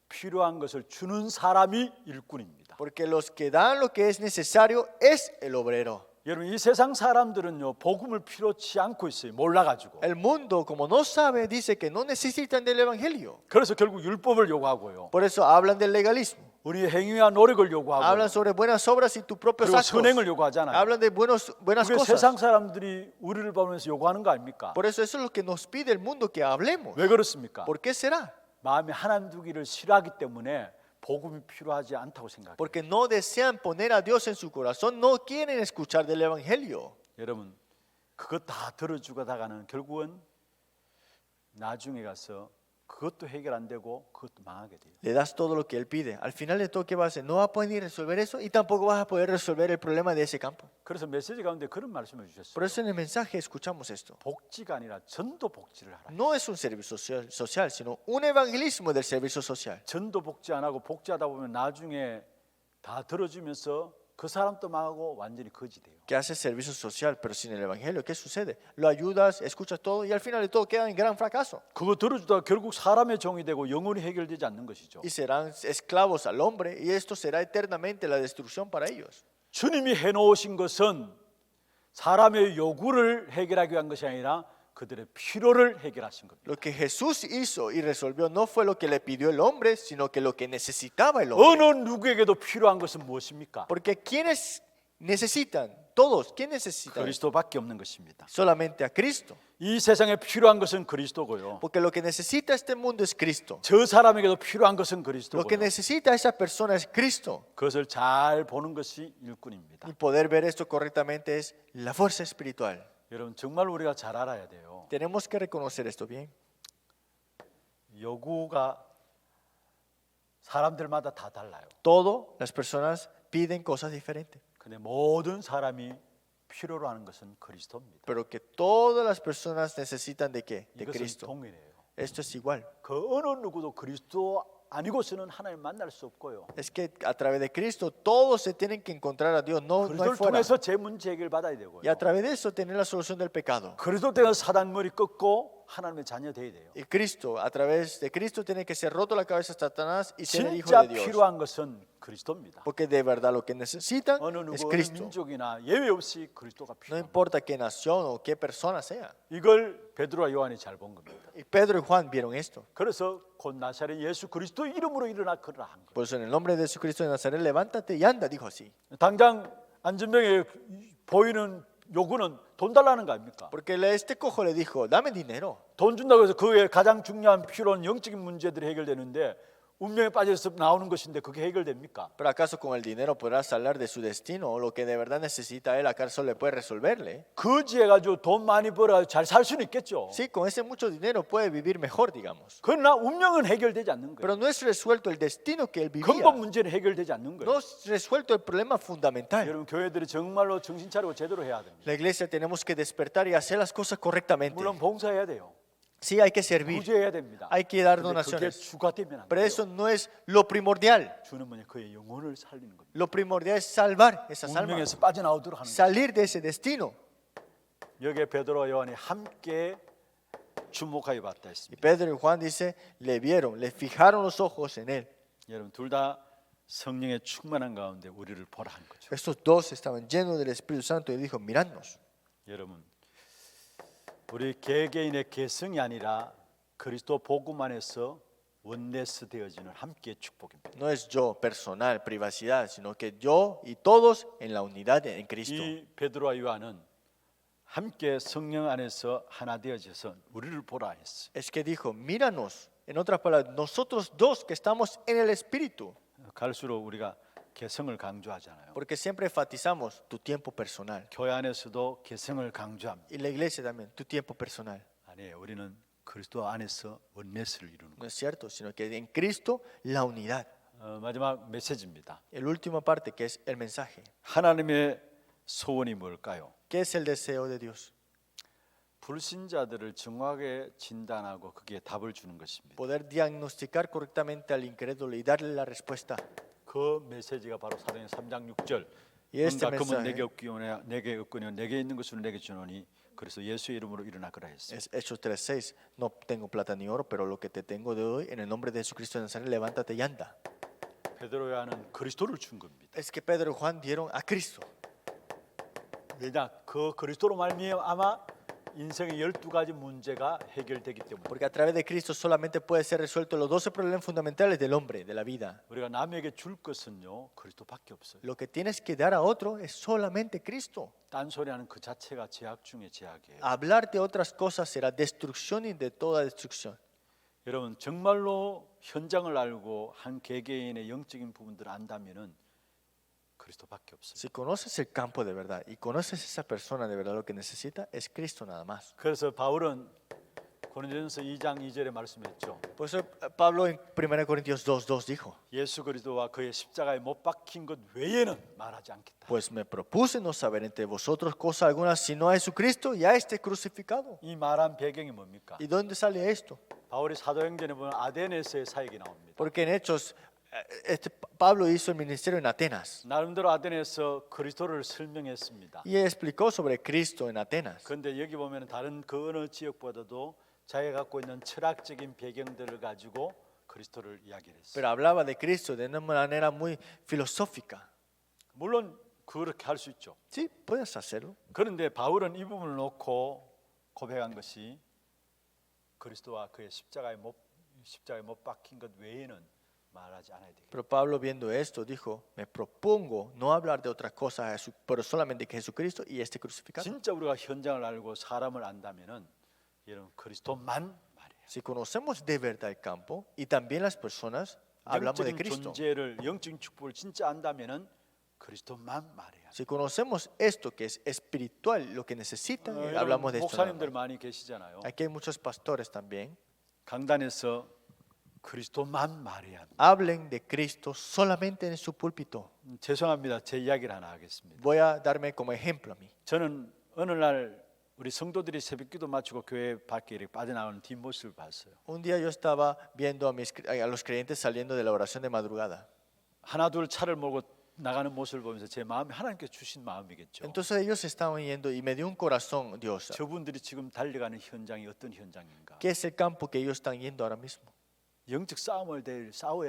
필요한 것을 주는 사람이 일꾼입니다. Porque los que dan lo que es necesario es el obrero. 여러분 이 세상 사람들은요 복음을 필요치 않고 있어요. 몰라가지고. El mundo, como no sabe, dice que no necesitan del evangelio. 그래서 결국 율법을 요구하고요. Por eso hablan del legalismo. 우리의 행위와 노력을 요구하고 Hablan sobre buenas obras y tus propios 그리고 actos. 선행을 요구하잖아요. Hablan de buenas 그게 cosas. 세상 사람들이 우리를 보면서 요구하는 거 아닙니까? Por eso es lo que nos pide el mundo que hablemos. 왜 그렇습니까? ¿Por qué será? 마음에 하나님 두기를 싫어하기 때문에 복음이 필요하지 않다고 생각해요. Porque no desean poner a Dios en su corazón, no quieren escuchar del evangelio. 여러분 그것 다 들어주다가는 결국은 나중에 가서 그것도 해결 안 되고 그것도 망하게 돼요. Le das todo lo que él pide. Al final de todo, ¿qué vas a hacer? No vas a poder ni resolver eso y tampoco vas a poder resolver el problema de ese campo. 그래서 메시지 가운데 그런 말씀을 주셨어요. Por eso en el mensaje escuchamos esto. 복지가 아니라 전도 복지를 하라. No es un servicio social, sino un evangelismo del servicio social. 전도 복지 안 하고 복지하다 보면 나중에 다 들어주면서 그 사람도 망하고 완전히 거지 돼요. Que hace servicio social, pero sin el evangelio, ¿qué sucede? Lo ayudas, escuchas todo y al final de todo queda en gran fracaso. 그거 들어주다가 결국 사람의 종이 되고 영원히 해결되지 않는 것이죠. Y serán esclavos al hombre y esto será eternamente la destrucción para ellos. 주님이 해놓으신 것은 사람의 요구를 해결하기 위한 것이 아니라 그들의 필요를 해결하신 겁니다. Lo que Jesús hizo y resolvió no fue lo que le pidió el hombre, sino que lo que necesitaba el hombre. 어느 누구에게도 필요한 것은 무엇입니까? Porque ¿quiénes necesitan? Todos, ¿quién necesita? 그리스도밖에 없는 것입니다. Solamente a Cristo. 이 세상에 필요한 것은 그리스도고요. Porque lo que necesita este mundo es Cristo. 저 사람에게도 필요한 것은 Lo que 그리스도고요. necesita esa persona es Cristo. 그것을 잘 보는 것이 일꾼입니다. Y poder ver esto correctamente es la fuerza espiritual. 여러분 정말 우리가 잘 알아야 돼요. Tenemos que reconocer esto bien. 요구가 사람들마다 다 달라요. Todas las personas piden cosas diferentes. 근데 모든 사람이 필요로 하는 것은 그리스도입니다. Pero que todas las personas necesitan de qué? De 이것은 Cristo. 동일해요. Esto es igual. 그 어느 누구도 그리스도 아니고서는 하나님 만날 수 없고요. Es que a través de Cristo todos se tienen que encontrar a Dios, no hay 그리스도를 fuera. 통해서 제 문제 해결 받아야 되고요. Y a través de eso tener la solución del pecado. 그리스도 때문에 사단 머리 꺾고 하나님의 자녀 돼야 돼요. Y Cristo, a través de Cristo tiene que ser roto la cabeza de Satanás y ser el hijo 진짜 de Dios. 필요한 것은 그리스도입니다. Porque de verdad lo que necesitan 어느 es 누구 어느 Cristo. 민족이나 예외 없이 그리스도가 No 필요합니다. importa qué nación o qué persona sea. 이걸 베드로와 요한이 잘 본 겁니다. Y Pedro y Juan vieron esto. 그래서 곧 나사렛 예수 그리스도 이름으로 일어나 걸으라 한 거예요. Por eso en el nombre de Jesucristo de Nazaret, levántate y anda, dijo así. 당장 안전병에 보이는 요구는 돈 달라는 거 아닙니까? Porque este cojo le dijo, dame dinero. 돈 준다고 해서 그의 가장 중요한 필요한 영적인 문제들이 해결되는데 운명에 빠져서 나오는 것인데 그게 해결됩니까? Pero acaso con el dinero podrás hablar de su destino o lo que de verdad necesita él, acaso le puede resolverle. 거지해가지고 돈 많이 벌어가지고 잘 살 수는 있겠죠. Sí, con ese mucho dinero puede vivir mejor, digamos. 그러나 운명은 해결되지 않는 거예요. Pero no es resuelto el destino que él vivía. 근본 문제는 해결되지 않는 No 거예요. es resuelto el problema fundamental. 여러분 교회들이 정말로 정신 차리고 제대로 해야 됩니다. La iglesia tenemos que despertar y hacer las cosas correctamente. 물론 봉사해야 돼요. Sí, hay que servir, 구제해야 됩니다. hay que dar 근데 그게 donaciones. 주가 되면 안 Pero 돼요. eso no es lo primordial. 주는 뭐냐 그의 영혼을 살리는 겁니다. Lo primordial es salvar esas almas, 운명에서 빠져나오도록 하는 거예요. salir de ese destino. 여기에 베드로와 요한이 함께 주목하여 봤다 Y 했습니다. Pedro y Juan dice, le vieron, le fijaron los ojos en él. 여러분 둘 다 성령의 충만한 가운데 우리를 보라 한 거죠. Estos dos estaban llenos del Espíritu Santo y dijo, miradnos. 여러분 우리 개개인의 개성이 아니라 그리스도 복음 안에서 원내스 되어지는 함께의 축복입니다. No es yo personal, privacidad, sino que yo y todos en la unidad en Cristo. 이 베드로와 요한은 함께 성령 안에서 하나 되어져서 우리를 보라 했어. Es que dijo, míranos. En otras palabras, nosotros dos que estamos en el Espíritu. 갈수록 우리가 개성을 강조하잖아요. Porque siempre enfatizamos tu tiempo personal. 교회 안에서도 개성을 강조합니다. Y la iglesia también, tu tiempo personal. 아니에요. 우리는 그리스도 안에서 원내스를 이루는 No 거예요. es cierto, sino que en Cristo la unidad. 마지막 메시지입니다. El última parte que es el mensaje. 하나님의 소원이 뭘까요? ¿Qué es el deseo de Dios? 불신자들을 정확하게 진단하고 그게 답을 주는 것입니다. Poder diagnosticar correctamente al incrédulo y darle la respuesta. 그 메시지가 바로 사도행 3장 6절. Y este 은과 금은 내게 mensaje 없거니와 내게 있는 것을 내게 주노니 그래서 예수의 이름으로 일어나 그라 했어요. es Hechos 3:6. No tengo plata ni oro, pero lo que te tengo de hoy, en el nombre de Jesucristo de Nazaret, levántate y anda. 베드로야는 그리스도를 준 겁니다. Es que Pedro y Juan dieron a Cristo. 왜냐? 그 그리스도로 말미암아 인생의 12가지 문제가 해결되기 때문에 Porque a través de Cristo solamente puede ser resuelto los 12 problemas fundamentales del hombre, de la vida. 우리가 남에게 줄 것은요 그리스도밖에 없어요. Lo que tienes que dar a otro es solamente Cristo. 딴소리하는 그 자체가 제약 중에 제약이에요. Hablar de otras cosas será destrucción y de toda destrucción. 여러분 정말로 현장을 알고 한 개개인의 영적인 부분들을 안다면은 그리스도밖에 없어요. Si conoces el campo de verdad y conoces a esa persona de verdad, lo que necesita es Cristo nada más. 그래서 바울은 고린도전서 2장 2절에 말씀했죠. Por eso Pablo en 1 Corintios 2:2 dijo, 예수 그리스도와 그의 십자가에 못 박힌 것 외에는 말하지 않겠다. pues me propuse no saber entre vosotros cosa alguna sino a Jesucristo y a este crucificado. 이 말한 배경이 뭡니까? ¿Y dónde sale esto? 바울이 사도행전에 보면 아데네스의 사역이 나옵니다. Porque en Hechos, Pablo hizo el ministerio en Atenas 나름대로 아데네에서 그리스도를 설명했습니다. y explicó sobre Cristo en Atenas. 그런데 여기 보면 다른 그 어느 지역보다도 자기가 갖고 있는 철학적인 배경들을 가지고 그리스도를 이야기를 했어요. Pero hablaba de Cristo de una manera muy filosófica. 물론 그렇게 할 수 있죠. Sí, puedes hacerlo. 그런데 바울은 이 부분을 놓고 고백한 것이 그리스도와 그의 십자가에 못 박힌 것 외에는 말하지 않아야 되겠다. Pero Pablo viendo esto dijo, me propongo no hablar de otras cosas, pero solamente que Jesucristo y este crucificado. 진짜 우리가 현장을 알고 사람을 안다면은 이런 그리스도만 말이에요. Si conocemos de verdad el campo y también las personas, hablamos de 영적인 Cristo. 존재를 영적인 축복을 진짜 안다면은 그리스도만 말해요. Si conocemos esto que es espiritual, lo que necesitan, hablamos de esto. nada 목사님들 más. 많이 계시잖아요. Aquí hay muchos pastores también. 강단에서 그리스도만 말해야 합니다. Hablen de Cristo solamente en su púlpito. 죄송합니다. 제 이야기를 하나 하겠습니다. Voy a darme como ejemplo a mí. 저는 어느 날 우리 성도들이 새벽기도 마치고 교회 밖에 이렇게 빠져나오는 뒷모습을 봤어요. Un día yo estaba viendo a los creyentes saliendo de la oración de madrugada. 하나 둘 차를 몰고 나가는 모습을 보면서 제 마음이 하나님께 주신 마음이겠죠. Entonces ellos estaban yendo y me dio un corazón, Dios. 저분들이 지금 달려가는 현장이 어떤 현장인가? ¿Qué es el campo que ellos están yendo ahora mismo? 영적 싸워야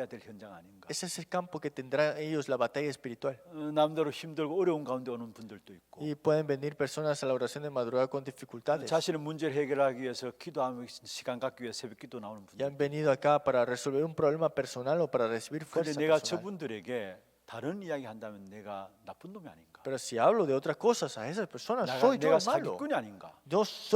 될 현장 아닌가? Ese es el campo que tendrán ellos la batalla espiritual. 남대로 힘들고 어려운 가운데 오는 분들도 있고 Y pueden venir personas a la oración de madrugada con dificultades. 자신의 문제를 해결하기 위해서 기도하면 시간 갖기 위해 새벽기도 나오는 Y 분들. han venido acá para resolver un problema personal o para recibir 그런데 fuerza 내가 personal. 저분들에게 다른 이야기 한다면 내가 나쁜 놈이 아닌가? Pero si hablo de otras cosas a esas personas, soy yo 내가 el malo. 사기꾼이 아닌가?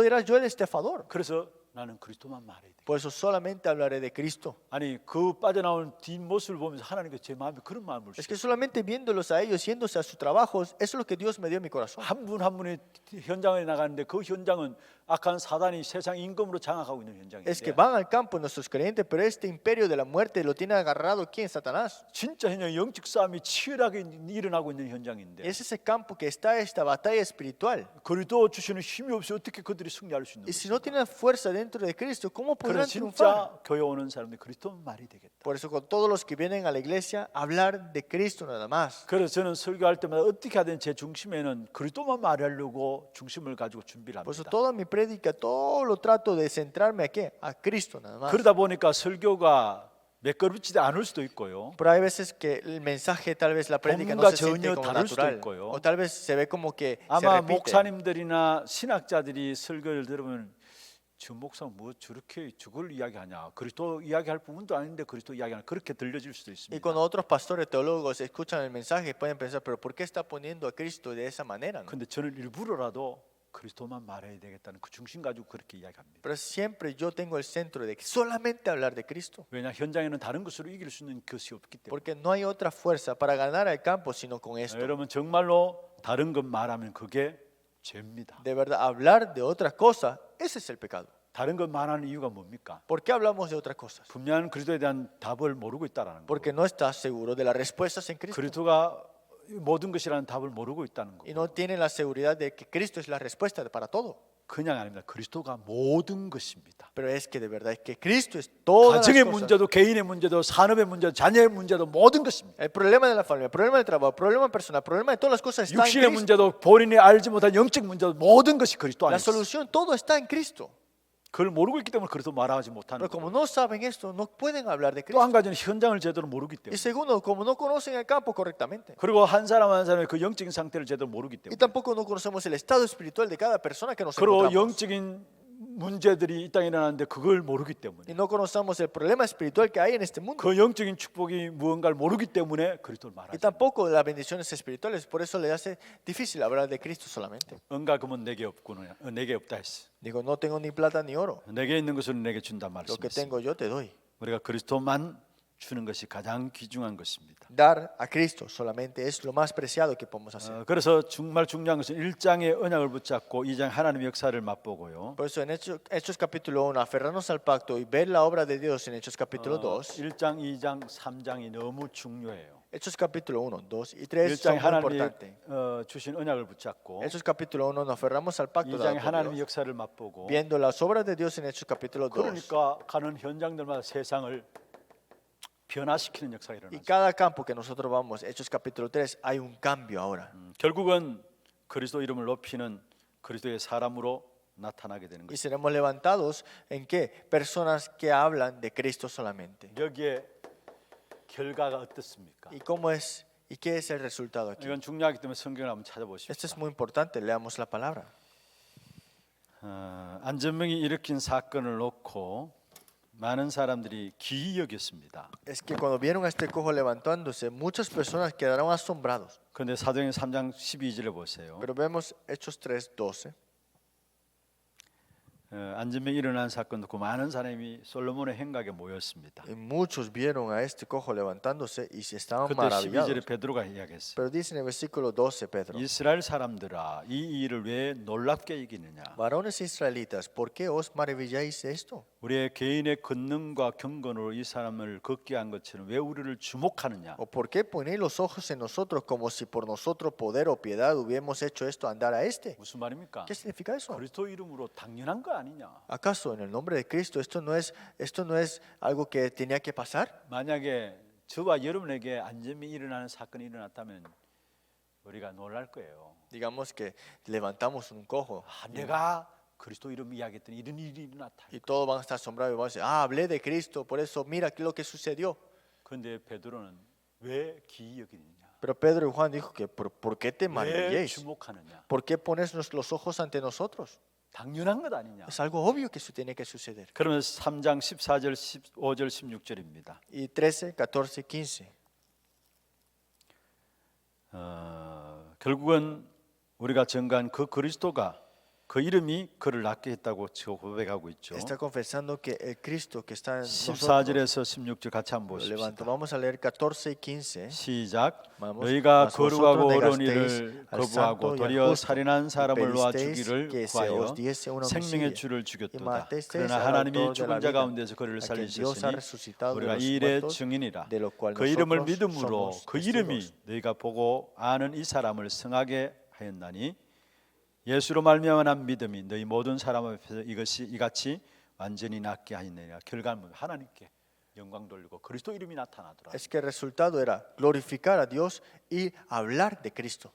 Era yo el estafador. 그래서 나는 그리스도만 말해야 돼. Por eso solamente hablaré de Cristo. 아니 그 빠져나온 뒷모습을 보면서 하나님께 제 마음에 그런 마음을 Es que 주셨어요. solamente viéndolos a ellos, yéndose a sus trabajos, eso es lo que Dios me dio en mi corazón. 한 분 한 분이 현장에 나가는데 그 현장은 악한 사단이 세상 임금으로 장악하고 있는 Es que 현장인데 van al campo nuestros creyentes, pero este imperio de la muerte lo tiene agarrado ¿quién? Satanás. 진짜 현장 영적 싸움이 치열하게 일어나고 있는 현장인데 Ese es el campo que está esta batalla espiritual. 그리스도 주시는 힘이 없이 어떻게 그들이 승리할 수 있는 Y si 것이죠? no tienen fuerza dentro de Cristo, ¿cómo podrán 그래서 triunfar? 진짜 교회 오는 사람들이 그리스도만 말이 되겠다. Por eso con todos los que vienen a la iglesia, hablar de Cristo nada más. 그래서 저는 설교할 때마다 어떻게 하든 제 중심에는 그리스도만 말하려고 중심을 가지고 준비를 Por eso 합니다. toda mi prédica, todo lo trato de centrarme a qué? A Cristo nada más. 그러다 보니까 설교가 매끄럽지 않을 수도 있고요. Pero hay veces que el mensaje, tal vez la prédica no 본문과 se siente 전혀 como 다를 수도 natural. 있고요. O tal vez se ve como que se 아마 repite. 목사님들이나 신학자들이 설교를 들으면 저 목사 뭐 저렇게 저걸 이야기하냐, 그리스도 이야기할 부분도 아닌데 그리스도 이야기하냐, 그렇게 들려질 수도 Y 있습니다. cuando otros pastores teólogos escuchan el mensaje pueden pensar, pero ¿por qué está poniendo a Cristo de esa manera? ¿no? 근데 저는 일부러라도 그리스도만 말해야 되겠다는 그 중심 가지고 그렇게 이야기합니다. Pero siempre yo tengo el centro de que solamente hablar de Cristo. 왜냐 현장에는 다른 것으로 이길 수 있는 것이 없기 때문에. Porque no hay otra fuerza para ganar al campo sino con esto. 여러분 정말로 다른 것 말하면 그게 죄입니다. De verdad, hablar de otras cosas, ese es el pecado. 다른 것 말하는 이유가 뭡니까? ¿Por qué hablamos de otras cosas? 분명한 그리스도에 대한 답을 모르고 있다라는 거. Porque no estás seguro de las respuestas en Cristo. 그리스도가 모든 것이라는 답을 모르고 있다는 거. Y no tienen la seguridad de que Cristo es la respuesta para todo. 그냥 아닙니다. 그리스도가 모든 것입니다. Pero es que de verdad es que Cristo es todas las 가정의 cosas. 문제도 개인의 문제도 산업의 문제도 자녀의 문제도 모든 것입니다. El problema de la familia, el problema del trabajo, el problema personal, el problema de todas las cosas está en 육신의 Cristo. 문제도 본인이 알지 못한 영적 문제도 모든 것이 그리스도 안에 La 있어요. solución, todo está en Cristo. 그걸 모르고 있기 때문에 그리스도 말하지 못하는 Pero 거예요. como no saben esto, no pueden hablar de 또 Cristo. 한 가지는 현장을 제대로 모르기 Y 때문에. segundo, como no conocen el campo correctamente. 그리고 한 사람 한 사람의 그 영적인 상태를 제대로 모르기 Y 때문에. tampoco no conocemos el estado espiritual de cada persona que nos 그리고 encontramos. 영적인 문제들이 이 땅에 일어나는데 그걸 모르기 때문에. Y no conocemos el problema espiritual que hay en este mundo. 그 영적인 축복이 무언가를 모르기 때문에 그리스도를 Y 말하지. tampoco las bendiciones espirituales. Por eso le hace difícil hablar de Cristo solamente. 은과 금은 내게 없구나. 내게 없다 했어. Digo, no tengo ni plata ni oro. 내게 있는 것은 내게 준다 Lo que 말씀했어. tengo yo te doy. 우리가 그리스도만 주는 것이 가장 귀중한 것입니다. Dar a Cristo solamente es lo más preciado que podemos hacer. 그래서 정말 중요한 것은 1장의 언약을 붙잡고 2장 하나님의 역사를 맛보고요. Por eso en Hechos capítulo 1, aferrarnos al pacto y ver la obra de Dios en Hechos capítulo 2. 1장, 2장, 3장이 너무 중요해요. Hechos capítulo 1, 2 y 3 1장에 son muy 하나님이 importantes. 주신 언약을 붙잡고 Hechos capítulo 1 nos aferramos al pacto 2장에 dado por 하나님의 Dios, 역사를 맛보고 viendo las obras de Dios en Hechos capítulo 2. 그러니까 가는 현장들마다 세상을 변화시키는 역사가 Y 일어나죠. cada campo que nosotros vamos, Hechos capítulo 3, hay un cambio ahora. 결국은 그리스도 이름을 높이는 그리스도의 사람으로 나타나게 되는 Y 것입니다. seremos levantados en qué? Personas que hablan de Cristo solamente. 여기에 결과가 어떻습니까? ¿Y cómo es? ¿Y qué es el resultado aquí? 이건 중요하기 때문에 성경을 한번 찾아보십시오. Esto es muy importante, leamos la palabra. 안전명이 일으킨 사건을 놓고 많은 사람들이 기이 여겼습니다. Es que cuando vieron a este cojo levantándose, muchas personas quedaron asombrados. 그런데 사도행전 3장 12절에 보세요. Pero vemos Hechos 3:12. 안전명이 일어난 사건 듣고 많은 사람이 솔로몬의 행각에 모였습니다. Y muchos vieron a este cojo levantándose y se estaban 그때 maravillados. 12절에 베드로가 이야기했어요. Pero dice en el versículo 12, Pedro, 이스라엘 사람들아 이 일을 왜 놀랍게 여기느냐? varones israelitas, ¿por qué os maravilláis de esto? 우리의 개인의 권능과 경건으로 이 사람을 걷게 한 것처럼 왜 우리를 주목하느냐? ¿O por qué ponéis los ojos en nosotros como si por nosotros poder o piedad hubiéramos hecho esto andar a este? 무슨 말입니까? ¿Qué significa eso? 그리스도 이름으로 당연한 거 아니냐? ¿Acaso en el nombre de Cristo esto no es algo que tenía que pasar? 만약에 저와 여러분에게 안전이 일어나는 사건이 일어났다면 우리가 놀랄 거예요. Digamos que levantamos un cojo 내가 그리스도 이름 이야기했더니 이런 일이 일어났다. y todos van a estar asombrados y van a decir, hablé de Cristo, por eso mira qué es lo que sucedió. 그런데 베드로는 왜 기이 여기느냐? Pero Pedro y Juan dijo que ¿por qué te 왜 maravilláis? 주목하느냐? ¿Por qué pones los ojos ante nosotros? 당연한 것 아니냐? Es algo obvio que eso tiene que suceder. 그러면 3장 14절, 15절, 16절입니다. Y 13, 14, 15. 결국은 우리가 증거한 그 그리스도가 그 이름이 그를 낫게 했다고 고백하고 있죠. Está confesando que el Cristo que está en nosotros. 14절에서 16절 같이 한번 Lo levanto. 보십시다. Vamos a leer 14 y 15. 시작. Vamos. 너희가 Mas 거룩하고 vosotros 어려운 negasteis 일을 al 거부하고 santo y al 도리어 justo, 살인한 사람을 놓아 pedisteis 주기를 que se 구하여 os diese un 생명의 homicidio, 주를 y 죽였도다. matasteis 그러나 al 하나님이 autor de la 죽은 자 vida, 가운데서 그를 a quien Dios ha 살리셨으니 resucitado de 우리가 los 이 일의 muertos, 증인이라. de lo cual 그 이름을 nosotros 믿음으로 somos 그 이름이 testigos. 너희가 보고 아는 이 사람을 성하게 하였나니 예수로 말미암아 난 믿음이 너희 모든 사람 앞에서 이같이 완전히 낫게 하였느니라. 결과는 하나님께 영광 돌리고 그리스도 이름이 나타나더라. Es que el resultado era glorificar a Dios y hablar de Cristo.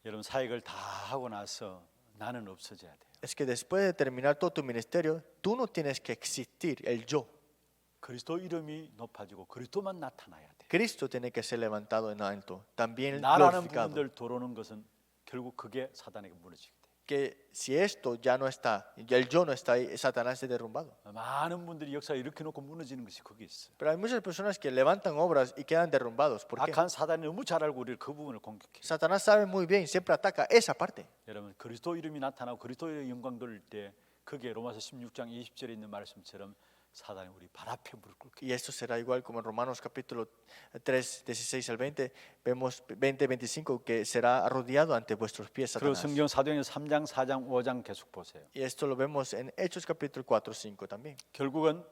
여러분 사역을 다 하고 나서 나는 없어져야 돼요. es que después de terminar todo tu ministerio, tú no tienes que existir, el yo. 그리스도 이름이 높아지고 그리스도만 나타나야 돼. Cristo tiene que ser levantado en alto, también 나라는 glorificado. 부분들 도로는 것은 결국 그게 사단에게 무너지게 돼. Que si esto ya no está, ya el yo no está ahí, Satanás es derrumbado. 많은 분들이 역사 이렇게 놓고 무너지는 것이 거기 있어. Pero hay muchas personas que levantan obras y quedan derrumbados. ¿Por qué? 악한 사단이 너무 잘 알고 우리를 그 부분을 공격해. Satanás sabe muy bien, siempre ataca esa parte. 여러분 그리스도 이름이 나타나고 그리스도의 영광 돌릴 때 그게 로마서 16장 20절에 있는 말씀처럼 사단이 우리 발 앞에 무릎 꿇게. Y esto será igual como en Romanos capítulo 3, 16 al 20, vemos 20, 25, que será arrodillado ante vuestros pies 그리고 Satanás. 성경 사도행전 3장, 4장, 5장 계속 보세요. Y esto lo vemos en Hechos capítulo 4, 5 también. 결국은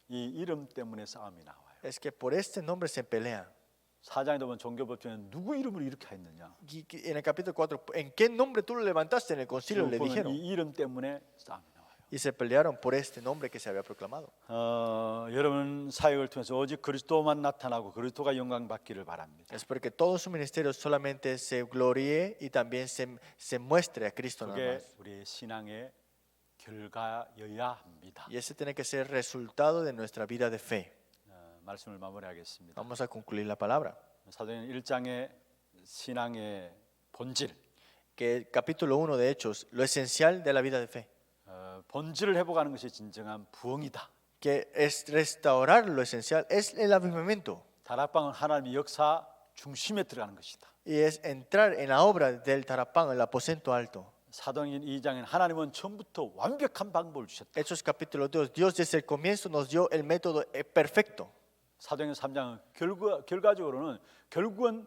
이 이름 때문에 싸움이 나와요. Es que por este nombre se pelean. 4장에 보면 종교법정에 누구 이름을 이렇게 했느냐. Y en el capítulo 4, ¿en qué nombre tú lo levantaste en el concilio? Le 보면 dijeron. 이 이름 때문에 싸움이 나와요. Y se pelearon por este nombre que se había proclamado. 여러분 사역을 통해서 오직 그리스도만 나타나고 그리스도가 영광 받기를 바랍니다. Es porque todo su ministerio solamente se gloríe y también se muestre a Cristo nada 그게 más. 우리의 신앙의 결과여야 합니다. Y ese tiene que ser el resultado de nuestra vida de fe. 말씀을 마무리하겠습니다. Vamos a concluir la palabra. 사도행전 1장의 신앙의 본질, Que el capítulo 1 de Hechos, lo esencial de la vida de fe, 본질을 회복하는 것이 진정한 부흥이다. que es restaurar lo esencial, es el avivamiento 다락방은 하나님의 역사 중심에 들어가는 것이다. y es entrar en la obra del Tarapán, el aposento alto. 사도행전 2장에는 하나님은 처음부터 완벽한 방법을 주셨다. Hechos capítulo 2, Dios desde el comienzo nos dio el método perfecto. 사도행전 3장은 결과적으로는 결국은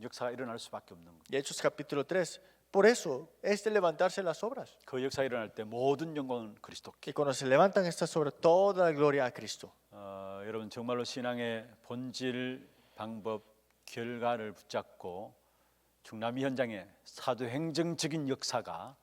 역사가 일어날 수밖에 없는 거예요. Y Hechos capítulo 3, por eso es de levantarse las obras. 그 역사가 일어날 때 모든 영광은 그리스도께. Que cuando se levantan estas obras, toda la gloria a Cristo. 여러분 정말로 신앙의 본질, 방법, 결과를 붙잡고 중남미 현장에 사도행정적인 역사가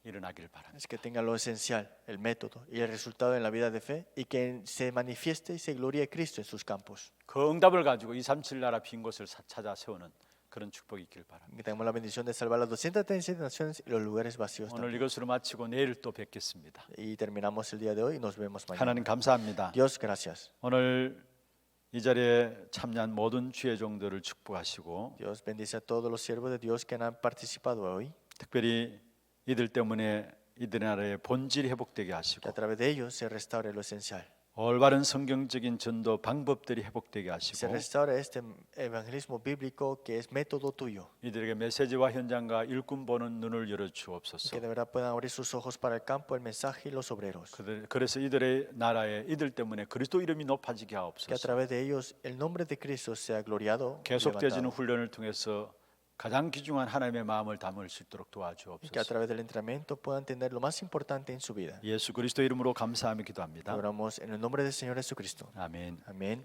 일어나길 바랍니다. Es que tenga lo esencial, el método y el resultado en la vida de fe y que se manifieste y se gloríe Cristo en sus campos. 그 응답을 가지고 237 나라 빈 곳을 찾아 세우는 그런 축복이 있길 바랍니다. Que tengamos la bendición de salvar las 237 naciones y los lugares vacíos 오늘 también. 이것으로 마치고 내일 또 뵙겠습니다. Y terminamos el día de hoy y nos vemos mañana. 하나님 감사합니다. Dios, gracias. 오늘 이 자리에 참여한 모든 주의 종들을 축복하시고 Dios bendice a todos los siervos de Dios que han participado hoy. 특별히 이들 때문에 이들 나라의 본질이 회복되게 Que 하시고 a través de ellos se restaure lo esencial. 올바른 성경적인 전도 방법들이 회복되게 Se 하시고 restaure este evangelismo bíblico que es método tuyo. 이들에게 메시지와 현장과 일꾼 보는 눈을 열어 주옵소서. Que de verdad puedan abrir sus ojos para el campo, el mensaje y los obreros. 그래서 이들의 나라에 이들 때문에 그리스도 이름이 높아지게 Que a 하옵소서. través de ellos el nombre de Cristo sea gloriado. y 계속되어지는 levantado. 훈련을 통해서 가장 귀중한 하나님의 마음을 담을 수 있도록 Y que a 도와주옵소서. través del entrenamiento puedan tener lo más importante en su vida. 예수 그리스도 이름으로 감사하며 기도합니다. Oramos en el nombre del Señor Jesucristo. 아멘. Amén.